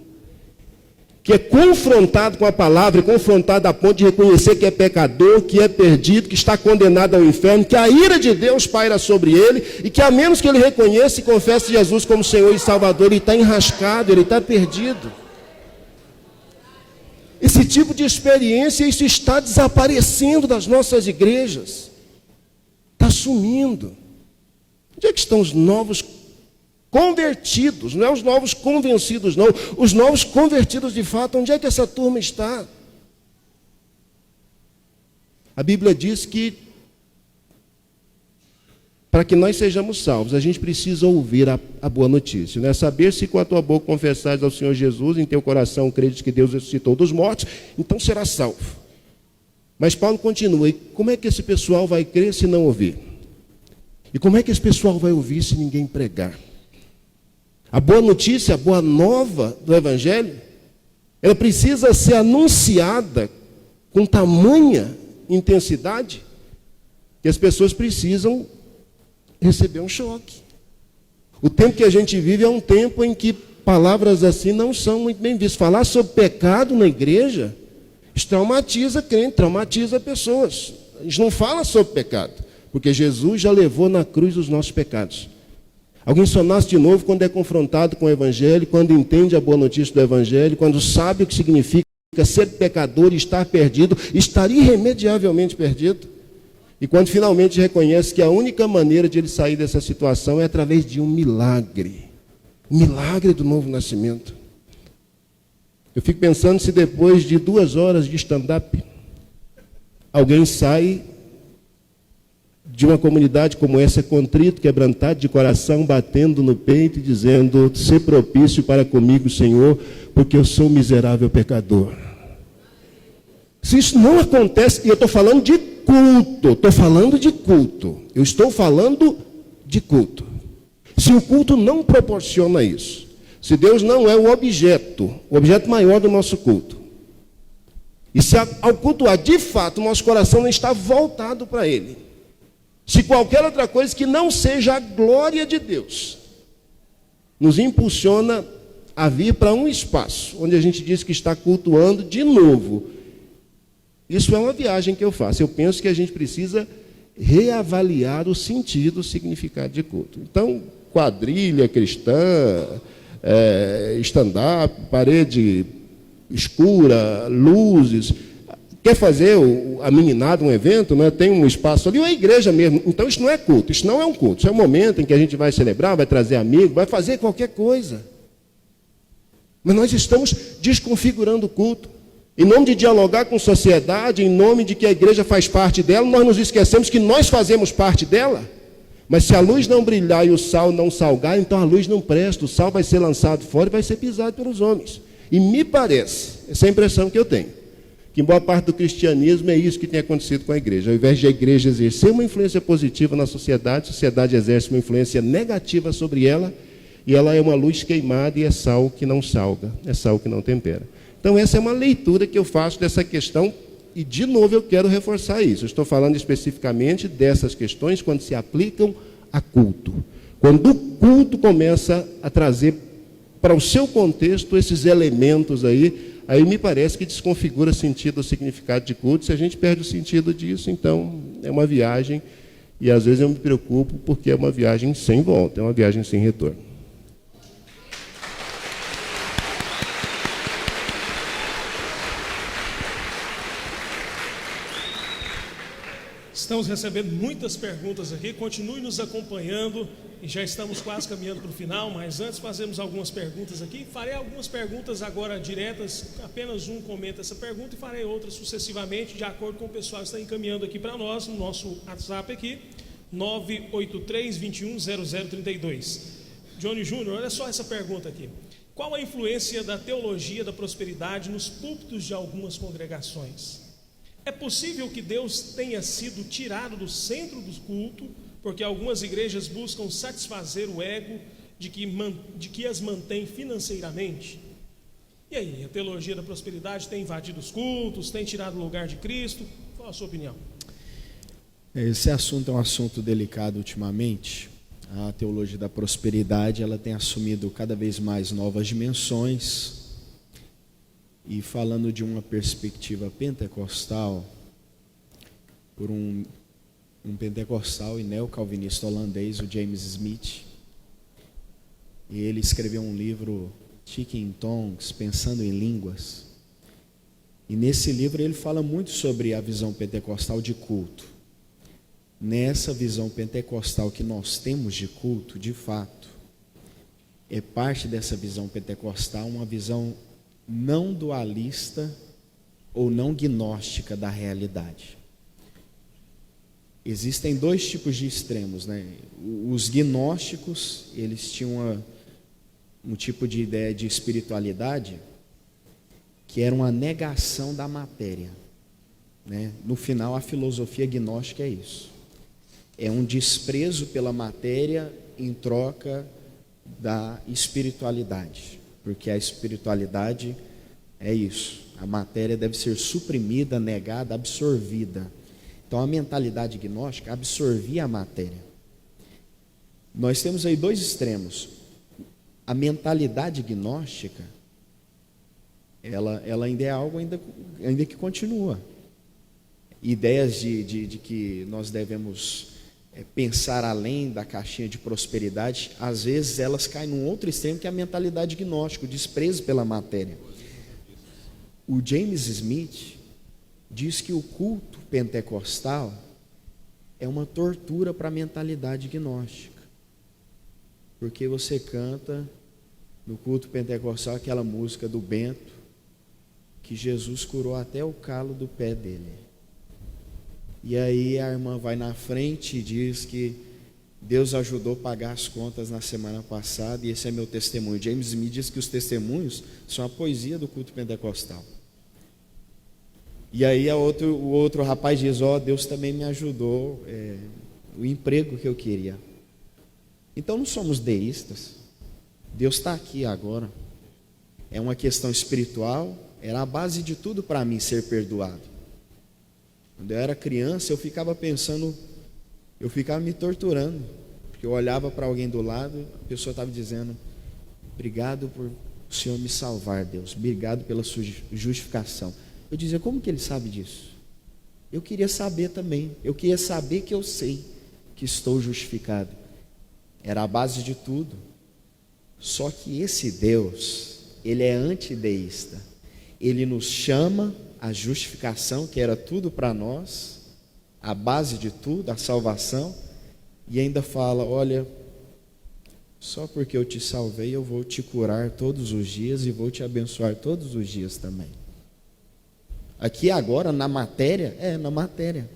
que é confrontado com a palavra, confrontado a ponto de reconhecer que é pecador, que é perdido, que está condenado ao inferno, que a ira de Deus paira sobre ele, e que a menos que ele reconheça e confesse Jesus como Senhor e Salvador, ele está enrascado, ele está perdido. Esse tipo de experiência, isso está desaparecendo das nossas igrejas, está sumindo. Onde é que estão os novos convertidos? Não é os novos convencidos, não. Os novos convertidos de fato, onde é que essa turma está? A Bíblia diz que para que nós sejamos salvos, a gente precisa ouvir a boa notícia, né? Saber se com a tua boca confessares ao Senhor Jesus, em teu coração credes que Deus ressuscitou dos mortos, então serás salvo. Mas Paulo continua, e como é que esse pessoal vai crer se não ouvir? E como é que esse pessoal vai ouvir se ninguém pregar? A boa notícia, a boa nova do Evangelho, ela precisa ser anunciada com tamanha intensidade que as pessoas precisam receber um choque. O tempo que a gente vive é um tempo em que palavras assim não são muito bem vistas. Falar sobre pecado na igreja, isso traumatiza crente, traumatiza pessoas. A gente não fala sobre pecado, porque Jesus já levou na cruz os nossos pecados. Alguém só nasce de novo quando é confrontado com o Evangelho, quando entende a boa notícia do Evangelho, quando sabe o que significa ser pecador e estar perdido, estar irremediavelmente perdido. E quando finalmente reconhece que a única maneira de ele sair dessa situação é através de um milagre. O milagre do novo nascimento. Eu fico pensando se depois de 2 horas de stand-up, alguém sai de uma comunidade como essa, contrito, quebrantado de coração, batendo no peito e dizendo: "Sê propício para comigo, Senhor, porque eu sou um miserável pecador." Se isso não acontece, e eu estou falando de culto, eu estou falando de culto. Se o culto não proporciona isso, se Deus não é o objeto maior do nosso culto, e se ao cultuar de fato o nosso coração não está voltado para Ele, se qualquer outra coisa que não seja a glória de Deus nos impulsiona a vir para um espaço onde a gente diz que está cultuando de novo, isso é uma viagem que eu faço. Eu penso que a gente precisa reavaliar o sentido, o significado de culto. Então, quadrilha cristã, stand-up, parede escura, luzes. Quer fazer a meninada, um evento, né? Tem um espaço ali, ou é a igreja mesmo. Então, isso não é culto, isso não é um culto. Isso é um momento em que a gente vai celebrar, vai trazer amigos, vai fazer qualquer coisa. Mas nós estamos desconfigurando o culto. Em nome de dialogar com a sociedade, em nome de que a igreja faz parte dela, nós nos esquecemos que nós fazemos parte dela. Mas se a luz não brilhar e o sal não salgar, então a luz não presta, o sal vai ser lançado fora e vai ser pisado pelos homens. E me parece, essa é a impressão que eu tenho, que em boa parte do cristianismo é isso que tem acontecido com a igreja. Ao invés de a igreja exercer uma influência positiva na sociedade, a sociedade exerce uma influência negativa sobre ela, e ela é uma luz queimada e é sal que não salga, é sal que não tempera. Então, essa é uma leitura que eu faço dessa questão, e, de novo, eu quero reforçar isso. Eu estou falando especificamente dessas questões quando se aplicam a culto. Quando o culto começa a trazer para o seu contexto esses elementos aí me parece que desconfigura sentido ou significado de culto. Se a gente perde o sentido disso, então é uma viagem, e às vezes eu me preocupo porque é uma viagem sem volta, é uma viagem sem retorno. Estamos recebendo muitas perguntas aqui, continue nos acompanhando, e já estamos quase caminhando para o final, mas antes fazemos algumas perguntas aqui. Farei algumas perguntas agora diretas, apenas um comenta essa pergunta e farei outras sucessivamente, de acordo com o pessoal que está encaminhando aqui para nós, no nosso WhatsApp aqui, 983-210032. Johnny Júnior, olha só essa pergunta aqui. Qual a influência da teologia da prosperidade nos púlpitos de algumas congregações? É possível que Deus tenha sido tirado do centro do culto porque algumas igrejas buscam satisfazer o ego de que as mantém financeiramente. E aí, a teologia da prosperidade tem invadido os cultos, tem tirado o lugar de Cristo? Qual a sua opinião? Esse assunto é um assunto delicado ultimamente. A teologia da prosperidade, ela tem assumido cada vez mais novas dimensões. E falando de uma perspectiva pentecostal, por um pentecostal e neocalvinista holandês, o James Smith, e ele escreveu um livro, Speaking in Tongues, Pensando em Línguas. E nesse livro ele fala muito sobre a visão pentecostal de culto. Nessa visão pentecostal que nós temos de culto, de fato, é parte dessa visão pentecostal uma visão não dualista ou não gnóstica da realidade. Existem dois tipos de extremos, né? Os gnósticos, eles tinham um tipo de ideia de espiritualidade que era uma negação da matéria, né? No final, a filosofia gnóstica é isso. É um desprezo pela matéria em troca da espiritualidade, porque a espiritualidade é isso. A matéria deve ser suprimida, negada, absorvida. Então a mentalidade gnóstica absorvia a matéria. Nós temos aí dois extremos. A mentalidade gnóstica, ela ainda é algo ainda que continua. Ideias de que nós devemos pensar além da caixinha de prosperidade, às vezes elas caem num outro extremo, que é a mentalidade gnóstica, o desprezo pela matéria. O James Smith diz que o culto pentecostal é uma tortura para a mentalidade gnóstica, porque você canta no culto pentecostal aquela música do Bento, que Jesus curou até o calo do pé dele. E aí a irmã vai na frente e diz que Deus ajudou a pagar as contas na semana passada, e esse é meu testemunho. James Smith diz que os testemunhos são a poesia do culto pentecostal. E aí o outro rapaz diz, Deus também me ajudou, o emprego que eu queria. Então não somos deístas. Deus está aqui agora. É uma questão espiritual. Era a base de tudo para mim ser perdoado. Quando eu era criança, eu ficava pensando, eu ficava me torturando, porque eu olhava para alguém do lado, a pessoa estava dizendo, obrigado por o Senhor me salvar, Deus, obrigado pela sua justificação. Eu dizia, como que ele sabe disso? Eu queria saber também, eu queria saber que eu sei que estou justificado. Era a base de tudo. Só que esse Deus, ele é antideísta. Ele nos chama a justificação, que era tudo para nós, a base de tudo, a salvação, e ainda fala, olha, só porque eu te salvei, eu vou te curar todos os dias e vou te abençoar todos os dias também. Aqui agora, na matéria, na matéria.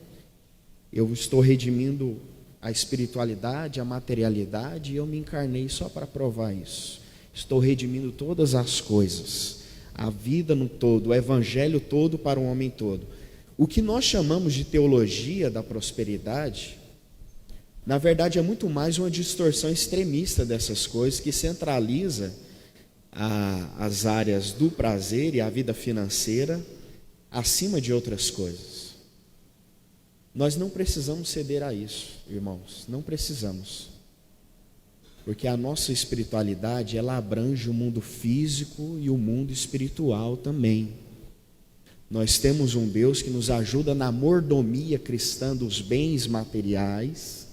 Eu estou redimindo a espiritualidade, a materialidade, e eu me encarnei só para provar isso. Estou redimindo todas as coisas, a vida no todo, o evangelho todo para o homem todo. O que nós chamamos de teologia da prosperidade, na verdade é muito mais uma distorção extremista dessas coisas, que centraliza as áreas do prazer e a vida financeira acima de outras coisas. Nós não precisamos ceder a isso, irmãos, não precisamos, porque a nossa espiritualidade, ela abrange o mundo físico e o mundo espiritual também. Nós temos um Deus que nos ajuda na mordomia cristã dos bens materiais,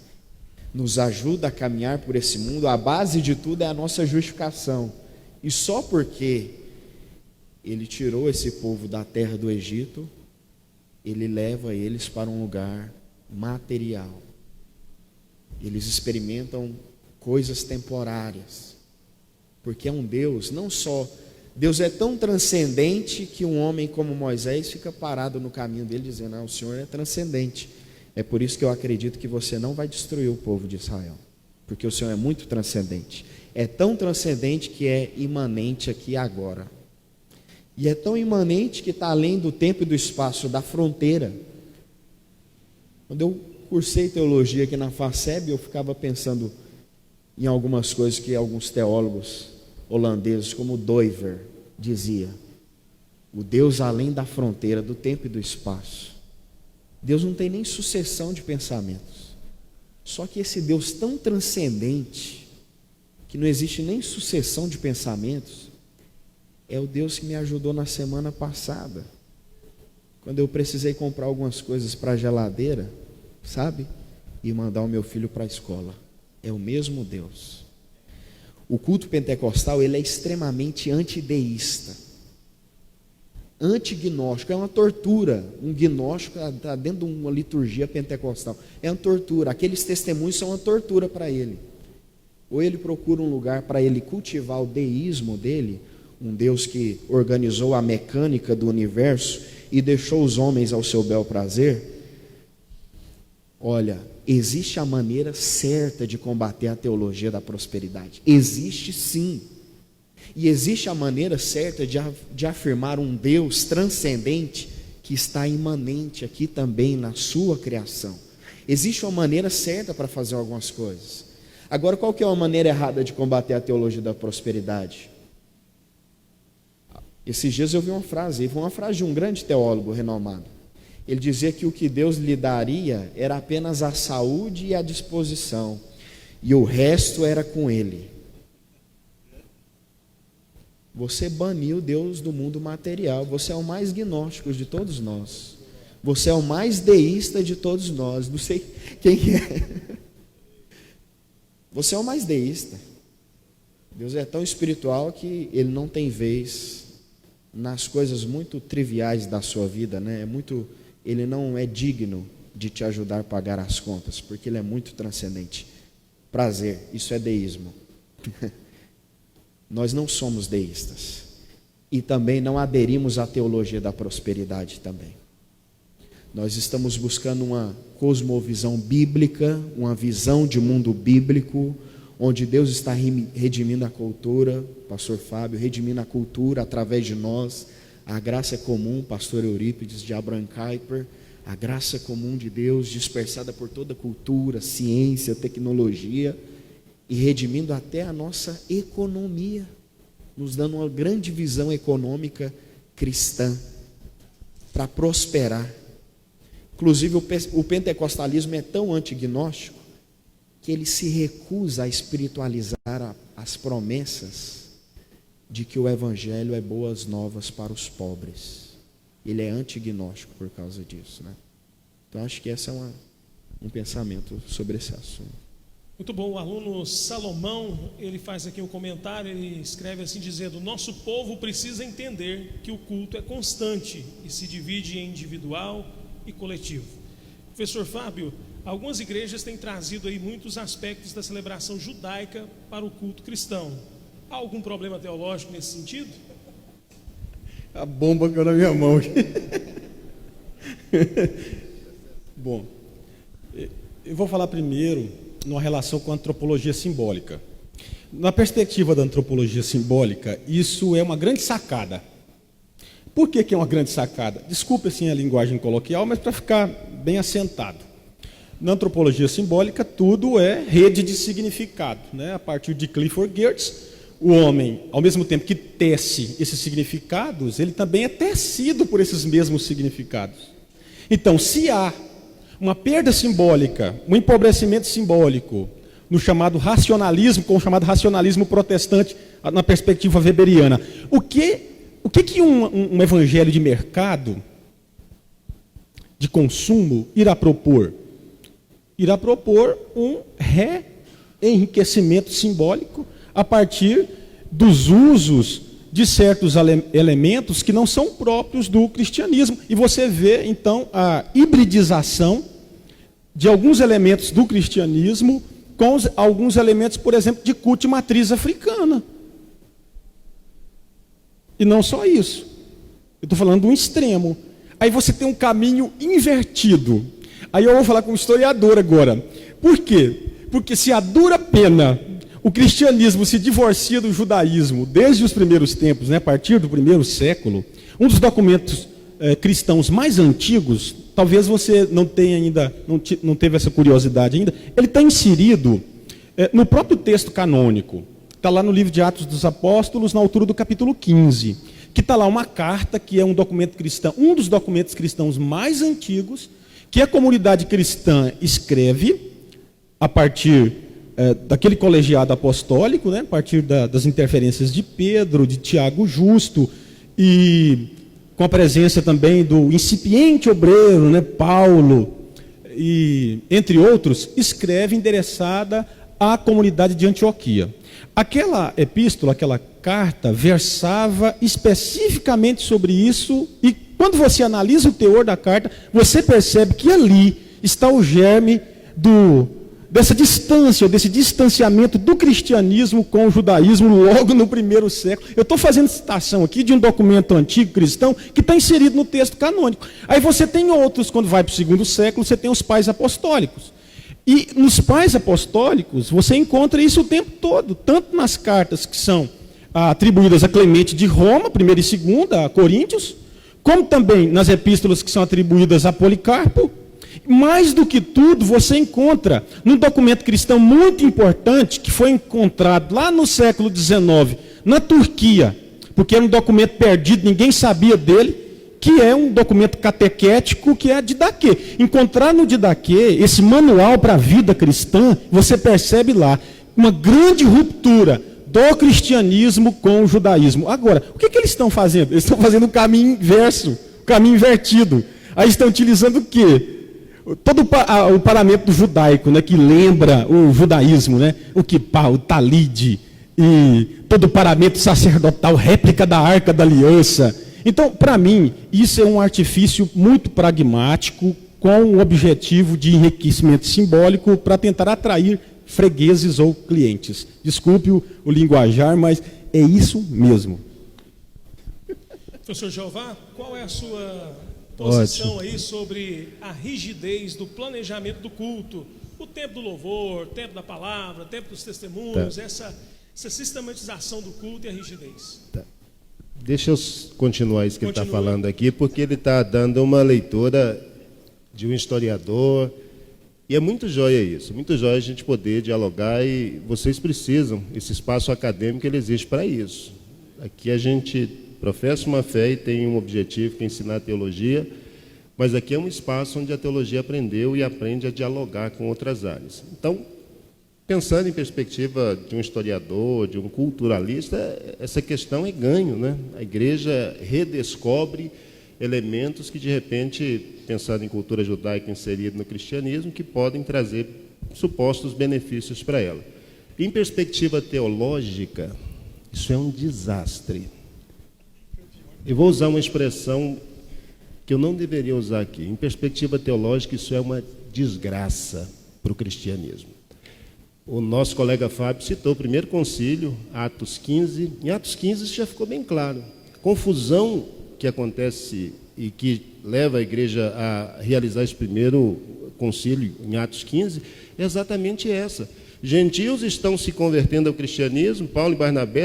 nos ajuda a caminhar por esse mundo. A base de tudo é a nossa justificação, e só porque Ele tirou esse povo da terra do Egito, Ele leva eles para um lugar material. Eles experimentam coisas temporárias, porque é um Deus, não só, Deus é tão transcendente que um homem como Moisés fica parado no caminho dele dizendo, o Senhor é transcendente. É por isso que eu acredito que você não vai destruir o povo de Israel, porque o Senhor é muito transcendente. É tão transcendente que é imanente aqui e agora. E é tão imanente que está além do tempo e do espaço, da fronteira. Quando eu cursei teologia aqui na FACEB, eu ficava pensando em algumas coisas que alguns teólogos holandeses, como Doiver, dizia. O Deus além da fronteira do tempo e do espaço. Deus não tem nem sucessão de pensamentos. Só que esse Deus tão transcendente, que não existe nem sucessão de pensamentos, é o Deus que me ajudou na semana passada, quando eu precisei comprar algumas coisas para a geladeira, sabe? E mandar o meu filho para a escola. É o mesmo Deus. O culto pentecostal, ele é extremamente antideísta, antignóstico, é uma tortura. Um gnóstico está dentro de uma liturgia pentecostal, é uma tortura. Aqueles testemunhos são uma tortura para ele. Ou ele procura um lugar para ele cultivar o deísmo dele, um Deus que organizou a mecânica do universo e deixou os homens ao seu bel prazer. Olha, existe a maneira certa de combater a teologia da prosperidade. Existe sim. E existe a maneira certa de afirmar um Deus transcendente que está imanente aqui também na sua criação. Existe uma maneira certa para fazer algumas coisas. Agora, qual que é a maneira errada de combater a teologia da prosperidade? Esses dias eu vi uma frase de um grande teólogo renomado. Ele dizia que o que Deus lhe daria era apenas a saúde e a disposição, e o resto era com ele. Você baniu Deus do mundo material. Você é o mais gnóstico de todos nós. Você é o mais deísta de todos nós. Não sei quem é. Você é o mais deísta. Deus é tão espiritual que ele não tem vez nas coisas muito triviais da sua vida, né? Ele não é digno de te ajudar a pagar as contas, porque ele é muito transcendente. Prazer, isso é deísmo. Nós não somos deístas. E também não aderimos à teologia da prosperidade também. Nós estamos buscando uma cosmovisão bíblica, uma visão de mundo bíblico, onde Deus está redimindo a cultura, pastor Fábio, redimindo a cultura através de nós. A graça é comum, pastor Eurípides de Abraham Kuyper, a graça comum de Deus dispersada por toda a cultura, ciência, tecnologia, e redimindo até a nossa economia, nos dando uma grande visão econômica cristã, para prosperar. Inclusive o pentecostalismo é tão antignóstico, que ele se recusa a espiritualizar as promessas de que o evangelho é boas novas para os pobres. Ele é antignóstico por causa disso, né? Então acho que esse é um pensamento sobre esse assunto. Muito bom, o aluno Salomão, ele faz aqui um comentário, ele escreve assim dizendo: nosso povo precisa entender que o culto é constante e se divide em individual e coletivo. Professor Fábio, algumas igrejas têm trazido aí muitos aspectos da celebração judaica para o culto cristão. Há algum problema teológico nesse sentido? A bomba caiu na minha mão aqui. Bom, eu vou falar primeiro numa relação com a antropologia simbólica. Na perspectiva da antropologia simbólica, isso é uma grande sacada. Por que é uma grande sacada? Desculpe assim a linguagem coloquial, mas para ficar bem assentado. Na antropologia simbólica, tudo é rede de significado, né? A partir de Clifford Geertz, o homem, ao mesmo tempo que tece esses significados, ele também é tecido por esses mesmos significados. Então, se há uma perda simbólica, um empobrecimento simbólico no chamado racionalismo, com o chamado racionalismo protestante na perspectiva weberiana, o que um evangelho de mercado, de consumo, irá propor? Irá propor um reenriquecimento simbólico a partir dos usos de certos elementos que não são próprios do cristianismo. E você vê, então, a hibridização de alguns elementos do cristianismo com alguns elementos, por exemplo, de culto de matriz africana. E não só isso. Eu estou falando de um extremo. Aí você tem um caminho invertido. Aí eu vou falar como historiador agora. Por quê? Porque se a dura pena o cristianismo se divorcia do judaísmo desde os primeiros tempos, né, a partir do primeiro século, um dos documentos cristãos mais antigos talvez você não tenha ainda, não teve essa curiosidade ainda, ele está inserido no próprio texto canônico. Está lá no livro de Atos dos Apóstolos, na altura do capítulo 15, que está lá uma carta, que é um documento cristão, um dos documentos cristãos mais antigos, que a comunidade cristã escreve a partir daquele colegiado apostólico, né, a partir das interferências de Pedro, de Tiago Justo, e com a presença também do incipiente obreiro, né, Paulo, e entre outros, escreve endereçada à comunidade de Antioquia. Aquela epístola, aquela carta, versava especificamente sobre isso, e quando você analisa o teor da carta, você percebe que ali está o germe dessa distância, desse distanciamento do cristianismo com o judaísmo logo no primeiro século. Eu estou fazendo citação aqui de um documento antigo cristão que está inserido no texto canônico. Aí você tem outros, quando vai para o segundo século, você tem os pais apostólicos. E nos pais apostólicos, você encontra isso o tempo todo, tanto nas cartas que são atribuídas a Clemente de Roma, 1ª e 2ª, a Coríntios, como também nas epístolas que são atribuídas a Policarpo. Mais do que tudo, você encontra num documento cristão muito importante, que foi encontrado lá no século XIX, na Turquia, porque era um documento perdido, ninguém sabia dele, que é um documento catequético, que é a Didaquê. Encontrar no Didaquê esse manual para a vida cristã, você percebe lá uma grande ruptura do cristianismo com o judaísmo. Agora, o que eles estão fazendo? Eles estão fazendo o caminho inverso, o caminho invertido. Aí estão utilizando o quê? Todo o paramento judaico, né, que lembra o judaísmo, né, o kippah, o talide, e todo o paramento sacerdotal, réplica da Arca da Aliança. Então, para mim, isso é um artifício muito pragmático, com o objetivo de enriquecimento simbólico para tentar atrair fregueses ou clientes. Desculpe o linguajar, mas é isso mesmo. Professor Jeová, qual é a sua posição aí sobre a rigidez do planejamento do culto? O tempo do louvor, o tempo da palavra, o tempo dos testemunhos, essa sistematização do culto e a rigidez. Tá. Deixa eu continuar isso que ele está falando aqui, porque ele está dando uma leitura de um historiador, e é muito joia isso, muito joia a gente poder dialogar, e vocês precisam, esse espaço acadêmico ele existe para isso. Aqui a gente professa uma fé e tem um objetivo, que é ensinar teologia, mas aqui é um espaço onde a teologia aprendeu e aprende a dialogar com outras áreas. Então, pensando em perspectiva de um historiador, de um culturalista, essa questão é ganho, né? A igreja redescobre elementos que, de repente, pensando em cultura judaica inserida no cristianismo, que podem trazer supostos benefícios para ela. Em perspectiva teológica, isso é um desastre. Eu vou usar uma expressão que eu não deveria usar aqui. Em perspectiva teológica, isso é uma desgraça para o cristianismo. O nosso colega Fábio citou o primeiro concílio, Atos 15. Em Atos 15 isso já ficou bem claro. A confusão que acontece e que leva a igreja a realizar esse primeiro concílio em Atos 15 é exatamente essa. Gentios estão se convertendo ao cristianismo,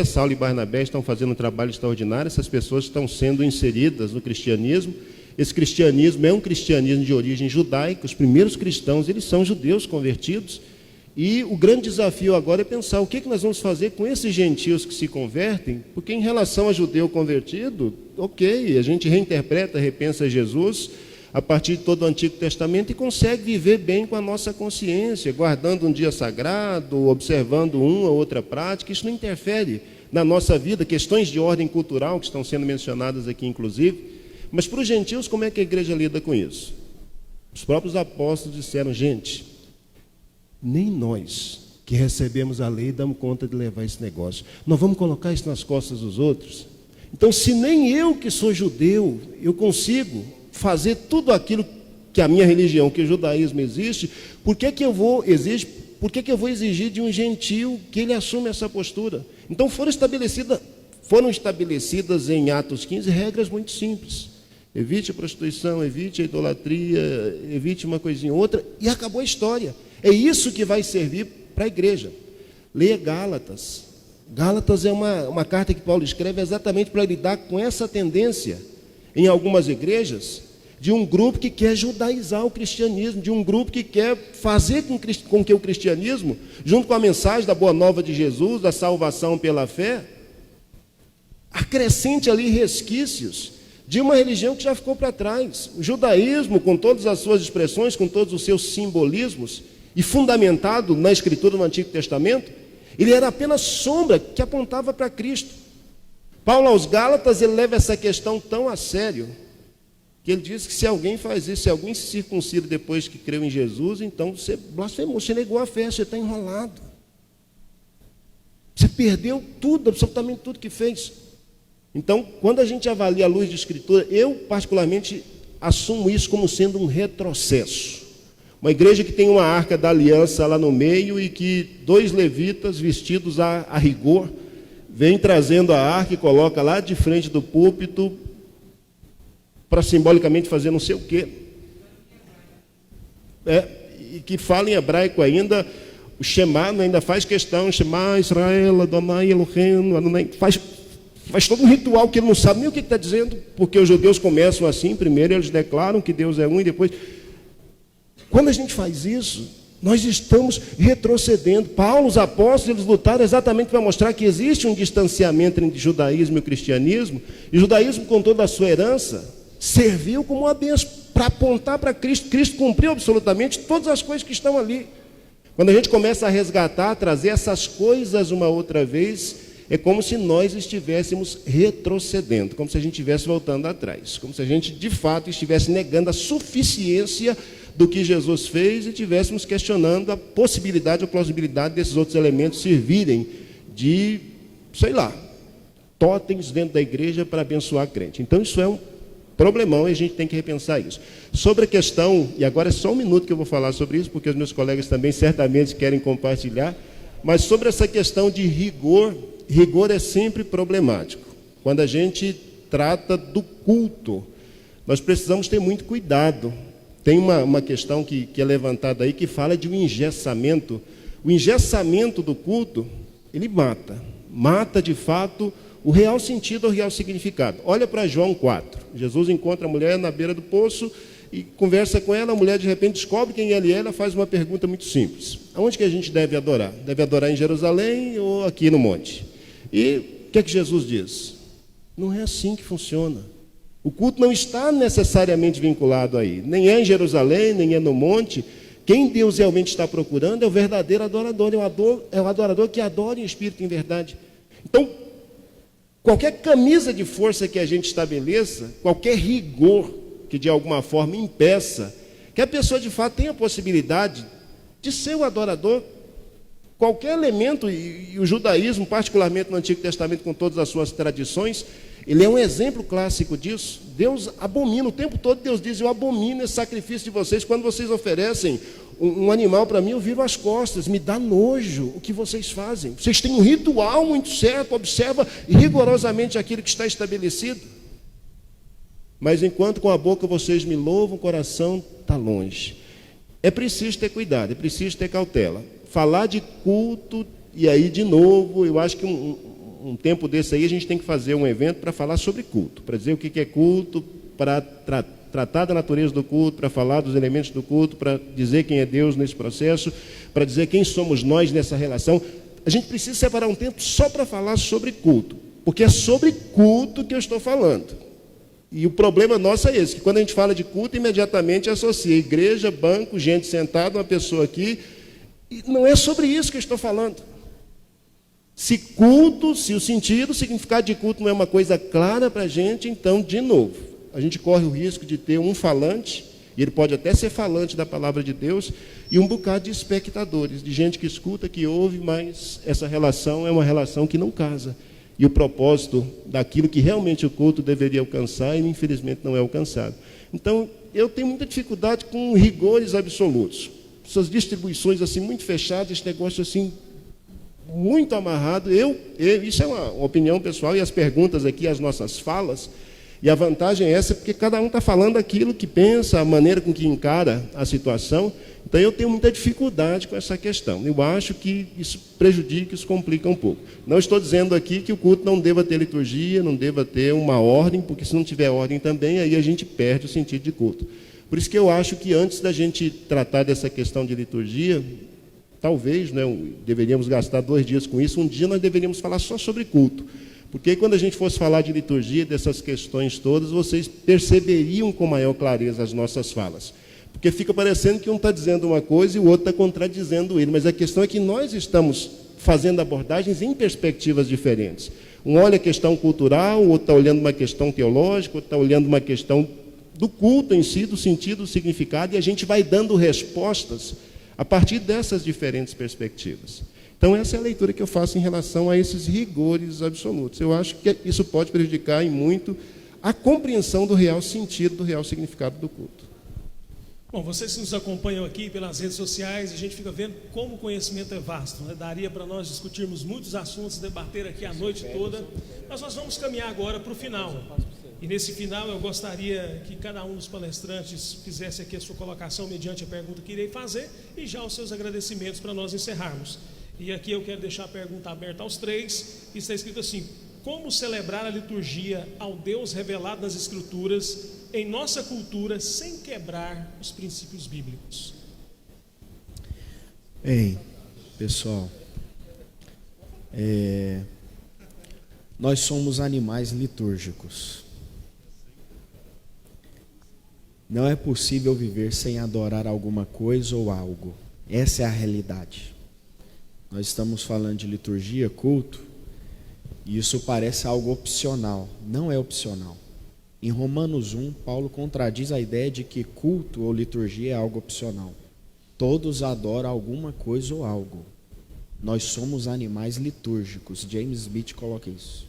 Saulo e Barnabé estão fazendo um trabalho extraordinário, essas pessoas estão sendo inseridas no cristianismo. Esse cristianismo é um cristianismo de origem judaica, os primeiros cristãos, eles são judeus convertidos, e o grande desafio agora é pensar o que nós vamos fazer com esses gentios que se convertem, porque em relação a judeu convertido, ok, a gente reinterpreta, repensa Jesus a partir de todo o Antigo Testamento e consegue viver bem com a nossa consciência, guardando um dia sagrado, observando uma ou outra prática. Isso não interfere na nossa vida, questões de ordem cultural que estão sendo mencionadas aqui inclusive. Mas para os gentios, como é que a igreja lida com isso? Os próprios apóstolos disseram, gente, nem nós que recebemos a lei damos conta de levar esse negócio. Nós vamos colocar isso nas costas dos outros? Então, se nem eu que sou judeu, eu consigo fazer tudo aquilo que a minha religião, que o judaísmo existe, por que eu vou exigir de um gentio que ele assume essa postura? Então foram estabelecidas em Atos 15 regras muito simples. Evite a prostituição, evite a idolatria, evite uma coisinha ou outra, e acabou a história. É isso que vai servir para a igreja. Leia Gálatas. Gálatas é uma carta que Paulo escreve exatamente para lidar com essa tendência. Em algumas igrejas, de um grupo que quer judaizar o cristianismo, de um grupo que quer fazer com que o cristianismo, junto com a mensagem da boa nova de Jesus, da salvação pela fé, acrescente ali resquícios de uma religião que já ficou para trás. O judaísmo, com todas as suas expressões, com todos os seus simbolismos, e fundamentado na escritura do Antigo Testamento, ele era apenas sombra que apontava para Cristo. Paulo aos Gálatas, ele leva essa questão tão a sério, que ele diz que se alguém faz isso, se alguém se circuncida depois que creu em Jesus, então você blasfemou, você negou a fé, você está enrolado. Você perdeu tudo, absolutamente tudo que fez. Então, quando a gente avalia a luz de Escritura, eu particularmente assumo isso como sendo um retrocesso. Uma igreja que tem uma arca da aliança lá no meio e que 2 levitas vestidos a rigor vêm trazendo a arca e coloca lá de frente do púlpito para simbolicamente fazer não sei o quê. E que fala em hebraico ainda, o Shema ainda faz questão, Shema Israel, Adonai Elohim, Adonai, faz todo um ritual que ele não sabe nem o que está dizendo, porque os judeus começam assim, primeiro eles declaram que Deus é um e depois... Quando a gente faz isso, nós estamos retrocedendo. Paulo, os apóstolos, eles lutaram exatamente para mostrar que existe um distanciamento entre o judaísmo e o cristianismo, e o judaísmo, com toda a sua herança, serviu como uma bênção para apontar para Cristo. Cristo cumpriu absolutamente todas as coisas que estão ali. Quando a gente começa a resgatar, a trazer essas coisas uma outra vez, é como se nós estivéssemos retrocedendo, como se a gente estivesse voltando atrás, como se a gente, de fato, estivesse negando a suficiência do que Jesus fez e estivéssemos questionando a possibilidade ou plausibilidade desses outros elementos servirem de, sei lá, totens dentro da igreja para abençoar a crente. Então isso é um problemão e a gente tem que repensar isso. Sobre a questão, e agora é só um minuto que eu vou falar sobre isso, porque os meus colegas também certamente querem compartilhar, mas sobre essa questão de rigor, rigor é sempre problemático. Quando a gente trata do culto, nós precisamos ter muito cuidado. Tem uma questão que é levantada aí, que fala de um engessamento. O engessamento do culto, ele mata de fato o real sentido, o real significado. Olha para João 4, Jesus encontra a mulher na beira do poço e conversa com ela, a mulher de repente descobre quem ele é, ela faz uma pergunta muito simples: aonde que a gente deve adorar? Deve adorar em Jerusalém ou aqui no monte? E o que é que Jesus diz? Não é assim que funciona. O culto não está necessariamente vinculado aí, nem é em Jerusalém, nem é no monte. Quem Deus realmente está procurando é o verdadeiro adorador, é o adorador que adora em espírito e em verdade. Então, qualquer camisa de força que a gente estabeleça, qualquer rigor que de alguma forma impeça que a pessoa de fato tenha a possibilidade de ser o adorador, qualquer elemento, e o judaísmo, particularmente no Antigo Testamento, com todas as suas tradições, ele é um exemplo clássico disso. Deus abomina, o tempo todo Deus diz: eu abomino esse sacrifício de vocês. Quando vocês oferecem um animal para mim, eu viro as costas, me dá nojo o que vocês fazem. Vocês têm um ritual muito certo, observa rigorosamente aquilo que está estabelecido. Mas enquanto com a boca vocês me louvam, o coração está longe. É preciso ter cuidado, é preciso ter cautela. Falar de culto, e aí de novo, eu acho que um tempo desse aí a gente tem que fazer um evento para falar sobre culto, para dizer o que é culto, para tratar da natureza do culto, para falar dos elementos do culto, para dizer quem é Deus nesse processo, para dizer quem somos nós nessa relação. A gente precisa separar um tempo só para falar sobre culto, porque é sobre culto que eu estou falando. E o problema nosso é esse, que quando a gente fala de culto, imediatamente associa igreja, banco, gente sentada, uma pessoa aqui, e não é sobre isso que eu estou falando. Se culto, se o sentido, o significado de culto não é uma coisa clara para a gente, então, de novo, a gente corre o risco de ter um falante, e ele pode até ser falante da palavra de Deus, e um bocado de espectadores, de gente que escuta, que ouve, mas essa relação é uma relação que não casa. E o propósito daquilo que realmente o culto deveria alcançar, e infelizmente não é alcançado. Então, eu tenho muita dificuldade com rigores absolutos. Essas distribuições assim muito fechadas, esse negócio assim muito amarrado. Isso é uma opinião pessoal, e as perguntas aqui, as nossas falas, E a vantagem é essa, porque cada um está falando aquilo que pensa, a maneira com que encara a situação. Então eu tenho muita dificuldade com essa questão. Eu acho que isso prejudica, isso complica um pouco. Não estou dizendo aqui que o culto não deva ter liturgia, não deva ter uma ordem, porque se não tiver ordem também, aí a gente perde o sentido de culto. Por isso que eu acho que antes da gente tratar dessa questão de liturgia, talvez, né, deveríamos gastar 2 dias com isso, um dia nós deveríamos falar só sobre culto. Porque aí, quando a gente fosse falar de liturgia, dessas questões todas, vocês perceberiam com maior clareza as nossas falas. Porque fica parecendo que um está dizendo uma coisa e o outro está contradizendo ele. Mas a questão é que nós estamos fazendo abordagens em perspectivas diferentes. Um olha a questão cultural, o outro está olhando uma questão teológica, o outro está olhando uma questão do culto em si, do sentido, do significado, e a gente vai dando respostas a partir dessas diferentes perspectivas. Então, essa é a leitura que eu faço em relação a esses rigores absolutos. Eu acho que isso pode prejudicar em muito a compreensão do real sentido, do real significado do culto. Bom, vocês que nos acompanham aqui pelas redes sociais, a gente fica vendo como o conhecimento é vasto, né? Daria para nós discutirmos muitos assuntos, debater aqui a noite toda, mas nós vamos caminhar agora para o final. E nesse final eu gostaria que cada um dos palestrantes fizesse aqui a sua colocação mediante a pergunta que irei fazer e já os seus agradecimentos para nós encerrarmos. E aqui eu quero deixar a pergunta aberta aos 3, e está escrito assim: como celebrar a liturgia ao Deus revelado nas Escrituras em nossa cultura sem quebrar os princípios bíblicos? Bem, pessoal, nós somos animais litúrgicos. Não é possível viver sem adorar alguma coisa ou algo. Essa é a realidade. Nós estamos falando de liturgia, culto, e isso parece algo opcional. Não é opcional. Em Romanos 1, Paulo contradiz a ideia de que culto ou liturgia é algo opcional. Todos adoram alguma coisa ou algo. Nós somos animais litúrgicos. James Smith coloca isso.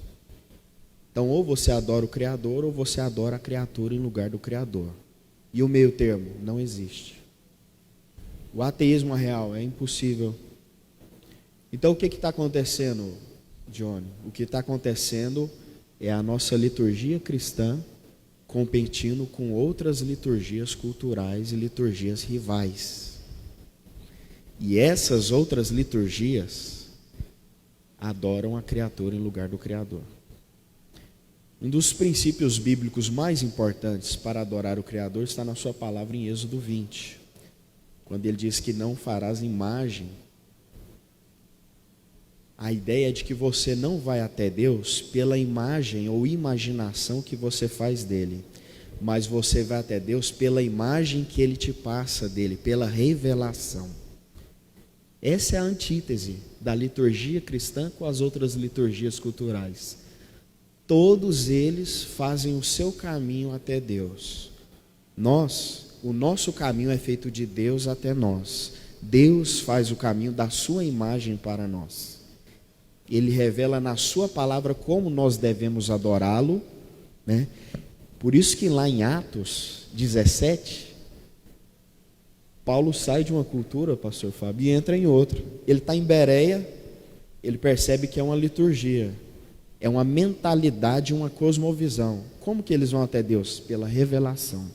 Então, ou você adora o Criador, ou você adora a criatura em lugar do Criador. E o meio termo não existe. O ateísmo é real, é impossível. Então, o que está acontecendo, Johnny? O que está acontecendo é a nossa liturgia cristã competindo com outras liturgias culturais e liturgias rivais. E essas outras liturgias adoram a criatura em lugar do Criador. Um dos princípios bíblicos mais importantes para adorar o Criador está na sua palavra em Êxodo 20, quando ele diz que não farás imagem. A ideia é de que você não vai até Deus pela imagem ou imaginação que você faz dele, mas você vai até Deus pela imagem que ele te passa dele, pela revelação. Essa é a antítese da liturgia cristã com as outras liturgias culturais. Todos eles fazem o seu caminho até Deus. O nosso caminho é feito de Deus até nós. Deus faz o caminho da sua imagem para nós. Ele revela na sua palavra como nós devemos adorá-lo, né? Por isso que lá em Atos 17, Paulo sai de uma cultura, pastor Fábio, e entra em outra. Ele está em Bereia, ele percebe que é uma liturgia, é uma mentalidade, uma cosmovisão. Como que eles vão até Deus? Pela revelação.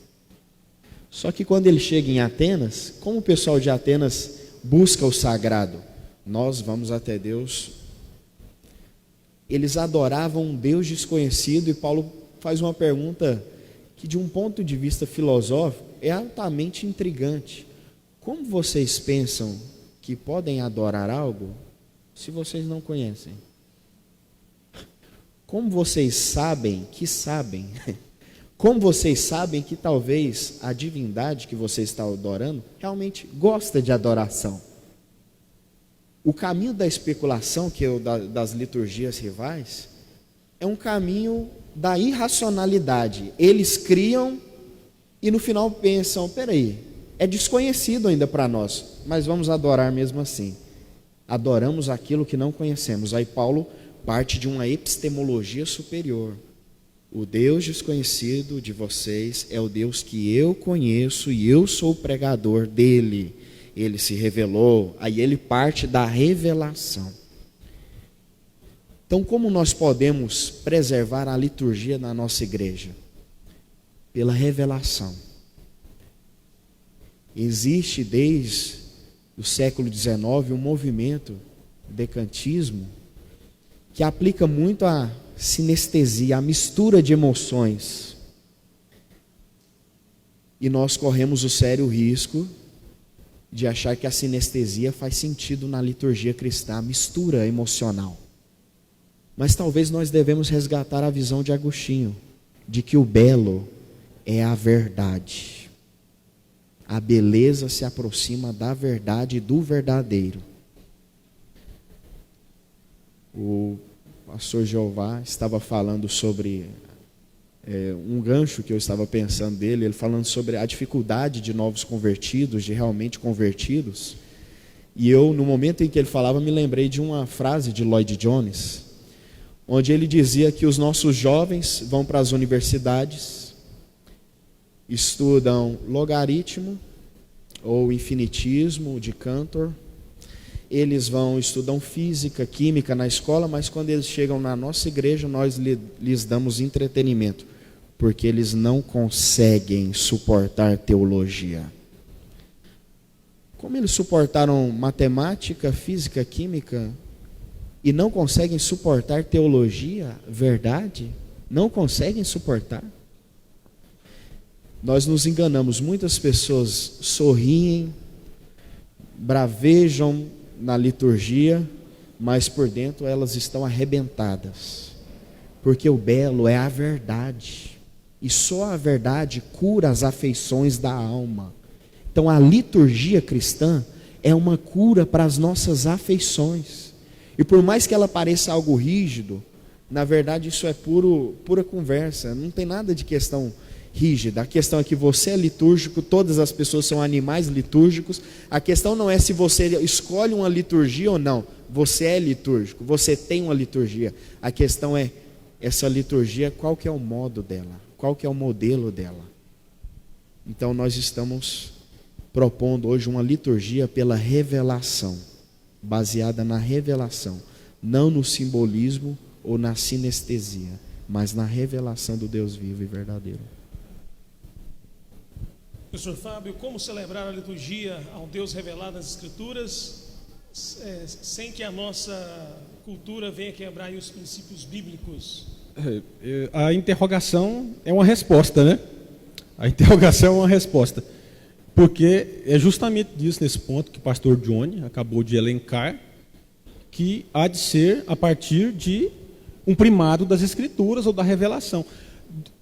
Só que quando ele chega em Atenas, como o pessoal de Atenas busca o sagrado? Nós vamos até Deus. Eles adoravam um Deus desconhecido, e Paulo faz uma pergunta que, de um ponto de vista filosófico, é altamente intrigante. Como vocês pensam que podem adorar algo se vocês não conhecem? Como vocês sabem que sabem? Como vocês sabem que talvez a divindade que você está adorando realmente gosta de adoração? O caminho da especulação, que é o das liturgias rivais, é um caminho da irracionalidade. Eles criam e no final pensam, peraí, é desconhecido ainda para nós, mas vamos adorar mesmo assim. Adoramos aquilo que não conhecemos. Aí Paulo parte de uma epistemologia superior. O Deus desconhecido de vocês é o Deus que eu conheço e eu sou o pregador dele. Ele se revelou, aí ele parte da revelação. Então, como nós podemos preservar a liturgia na nossa igreja? pela revelação. Existe desde o século XIX um movimento, o decantismo, que aplica muito a sinestesia, a mistura de emoções. E nós corremos o sério risco de achar que a sinestesia faz sentido na liturgia cristã, a mistura emocional. Mas talvez nós devemos resgatar a visão de Agostinho, de que o belo é a verdade. A beleza se aproxima da verdade e do verdadeiro. O pastor Jeová estava falando sobre um gancho que eu estava pensando dele, ele falando sobre a dificuldade de novos convertidos, de realmente convertidos. E eu, no momento em que ele falava, me lembrei de uma frase de Lloyd Jones, onde ele dizia que os nossos jovens vão para as universidades, estudam logaritmo ou infinitismo de Cantor, eles estudam física, química na escola, mas quando eles chegam na nossa igreja, nós lhes damos entretenimento, porque eles não conseguem suportar teologia. Como eles suportaram matemática, física, química, e não conseguem suportar teologia, verdade, não conseguem suportar. Nós nos enganamos, muitas pessoas sorriem, bravejam na liturgia, mas por dentro elas estão arrebentadas, porque o belo é a verdade, e só a verdade cura as afeições da alma. Então a liturgia cristã é uma cura para as nossas afeições, e por mais que ela pareça algo rígido, na verdade isso é pura conversa, não tem nada de questão rígida. A questão é que você é litúrgico, todas as pessoas são animais litúrgicos. A questão não é se você escolhe uma liturgia ou não, você é litúrgico, você tem uma liturgia. A questão é, essa liturgia, qual que é o modo dela, qual que é o modelo dela. Então nós estamos propondo hoje uma liturgia pela revelação, baseada na revelação, não no simbolismo ou na sinestesia, mas na revelação do Deus vivo e verdadeiro. Professor Fábio, como celebrar a liturgia ao Deus revelado nas Escrituras, sem que a nossa cultura venha quebrar aí os princípios bíblicos? A interrogação é uma resposta, né? A interrogação é uma resposta. Porque é justamente disso, nesse ponto que o pastor Johnny acabou de elencar, que há de ser a partir de um primado das Escrituras ou da revelação.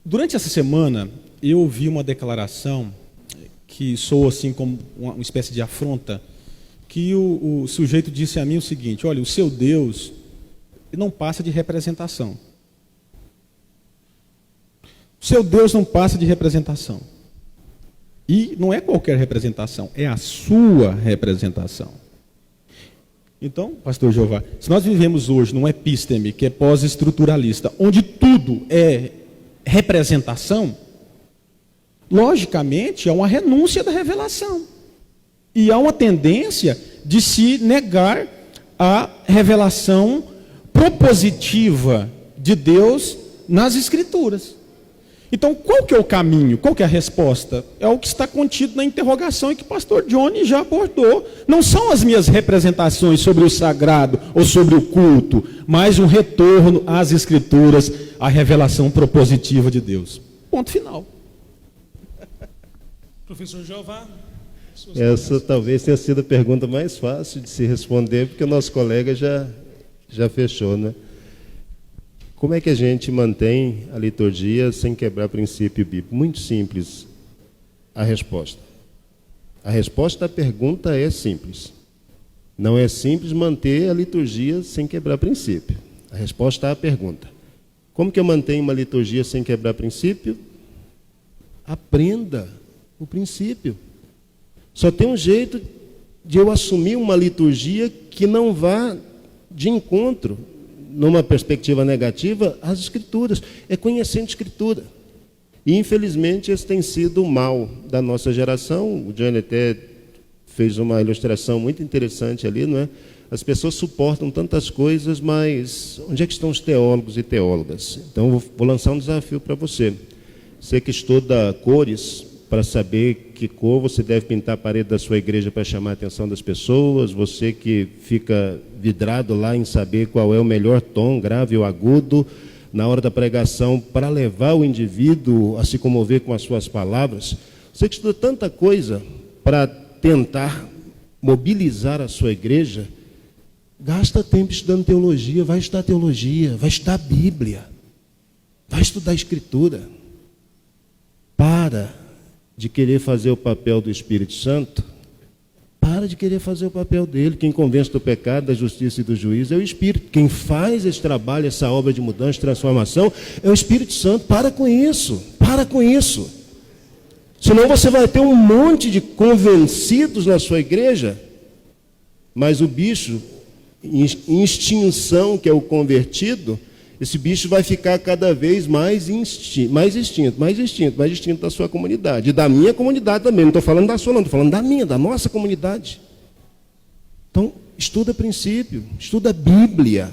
Durante essa semana, eu ouvi uma declaração que soa assim como uma espécie de afronta, que o sujeito disse a mim o seguinte: olha, o seu Deus não passa de representação. O seu Deus não passa de representação. E não é qualquer representação, é a sua representação. Então, pastor Jeová, se nós vivemos hoje num epísteme que é pós-estruturalista, onde tudo é representação, logicamente há uma renúncia da revelação. E há uma tendência de se negar a revelação propositiva de Deus nas Escrituras. Então, qual que é o caminho? Qual que é a resposta? É o que está contido na interrogação e que o pastor Johnny já abordou. Não são as minhas representações sobre o sagrado ou sobre o culto, mas um retorno às Escrituras, à revelação propositiva de Deus. Ponto final. Professor Jeová. Essa talvez tenha sido a pergunta mais fácil de se responder, porque o nosso colega já fechou, né? Como é que a gente mantém a liturgia sem quebrar princípio bíblico? Muito simples a resposta. A resposta à pergunta é simples. Não é simples manter a liturgia sem quebrar princípio. A resposta à pergunta. Como que eu mantenho uma liturgia sem quebrar princípio? Aprenda o princípio. Só tem um jeito de eu assumir uma liturgia que não vá de encontro, numa perspectiva negativa, às Escrituras. É conhecendo a Escritura. E, infelizmente, esse tem sido o mal da nossa geração. O Johnny até fez uma ilustração muito interessante ali, não é? As pessoas suportam tantas coisas, mas onde é que estão os teólogos e teólogas? Então, vou lançar um desafio para você. Você que estuda cores, para saber que cor você deve pintar a parede da sua igreja para chamar a atenção das pessoas, você que fica vidrado lá em saber qual é o melhor tom, grave ou agudo, na hora da pregação, para levar o indivíduo a se comover com as suas palavras. Você que estuda tanta coisa para tentar mobilizar a sua igreja, gasta tempo estudando teologia, vai estudar a Bíblia, vai estudar a Escritura. Para de querer fazer o papel do Espírito Santo, para de querer fazer o papel dele. Quem convence do pecado, da justiça e do juízo é o Espírito. Quem faz esse trabalho, essa obra de mudança, de transformação, é o Espírito Santo. Para com isso, para com isso. Senão você vai ter um monte de convencidos na sua igreja, mas o bicho em extinção, que é o convertido, esse bicho vai ficar cada vez mais extinto da sua comunidade. E da minha comunidade também. Não estou falando da sua, não. Estou falando da minha, da nossa comunidade. Então, estuda princípio, estuda a Bíblia,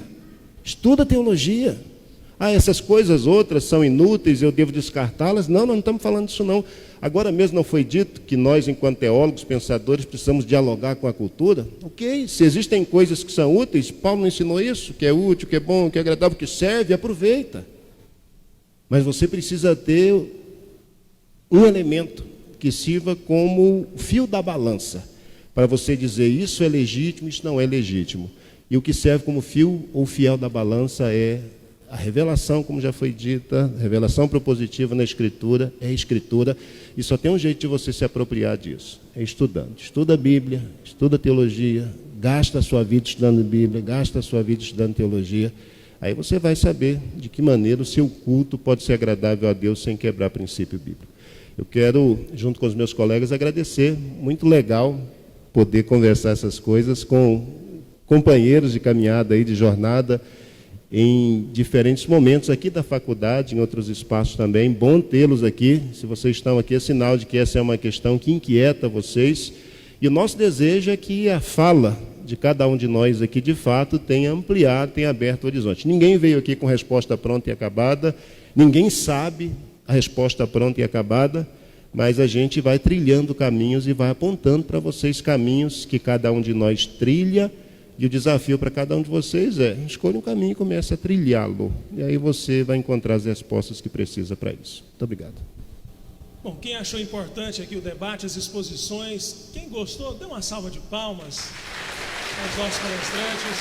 estuda teologia. Essas coisas outras são inúteis, eu devo descartá-las. Não, nós não estamos falando disso, não. Agora mesmo não foi dito que nós, enquanto teólogos, pensadores, precisamos dialogar com a cultura? Ok, se existem coisas que são úteis, Paulo não ensinou isso, que é útil, que é bom, que é agradável, que serve, aproveita. Mas você precisa ter um elemento que sirva como fio da balança, para você dizer isso é legítimo, isso não é legítimo. E o que serve como fio ou fiel da balança é a revelação, como já foi dita, revelação propositiva na Escritura, é Escritura, e só tem um jeito de você se apropriar disso, é estudando. Estuda a Bíblia, estuda a teologia, gasta a sua vida estudando a Bíblia, gasta a sua vida estudando teologia, aí você vai saber de que maneira o seu culto pode ser agradável a Deus sem quebrar princípio bíblico. Eu quero, junto com os meus colegas, agradecer, muito legal poder conversar essas coisas com companheiros de caminhada, aí, de jornada, em diferentes momentos aqui da faculdade, em outros espaços também. Bom tê-los aqui. Se vocês estão aqui, é sinal de que essa é uma questão que inquieta vocês. E o nosso desejo é que a fala de cada um de nós aqui, de fato, tenha ampliado, tenha aberto o horizonte. Ninguém veio aqui com resposta pronta e acabada, ninguém sabe a resposta pronta e acabada, mas a gente vai trilhando caminhos e vai apontando para vocês caminhos que cada um de nós trilha. E o desafio para cada um de vocês é: escolha um caminho e comece a trilhá-lo. E aí você vai encontrar as respostas que precisa para isso. Muito obrigado. Bom, quem achou importante aqui o debate, as exposições, quem gostou, dê uma salva de palmas aos nossos palestrantes.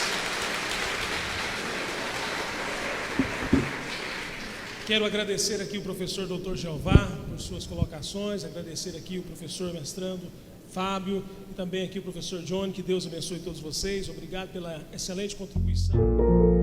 Quero agradecer aqui o professor Dr. Jeová por suas colocações, agradecer aqui o professor mestrando Fábio, e também aqui o professor Johnny, que Deus abençoe todos vocês. Obrigado pela excelente contribuição.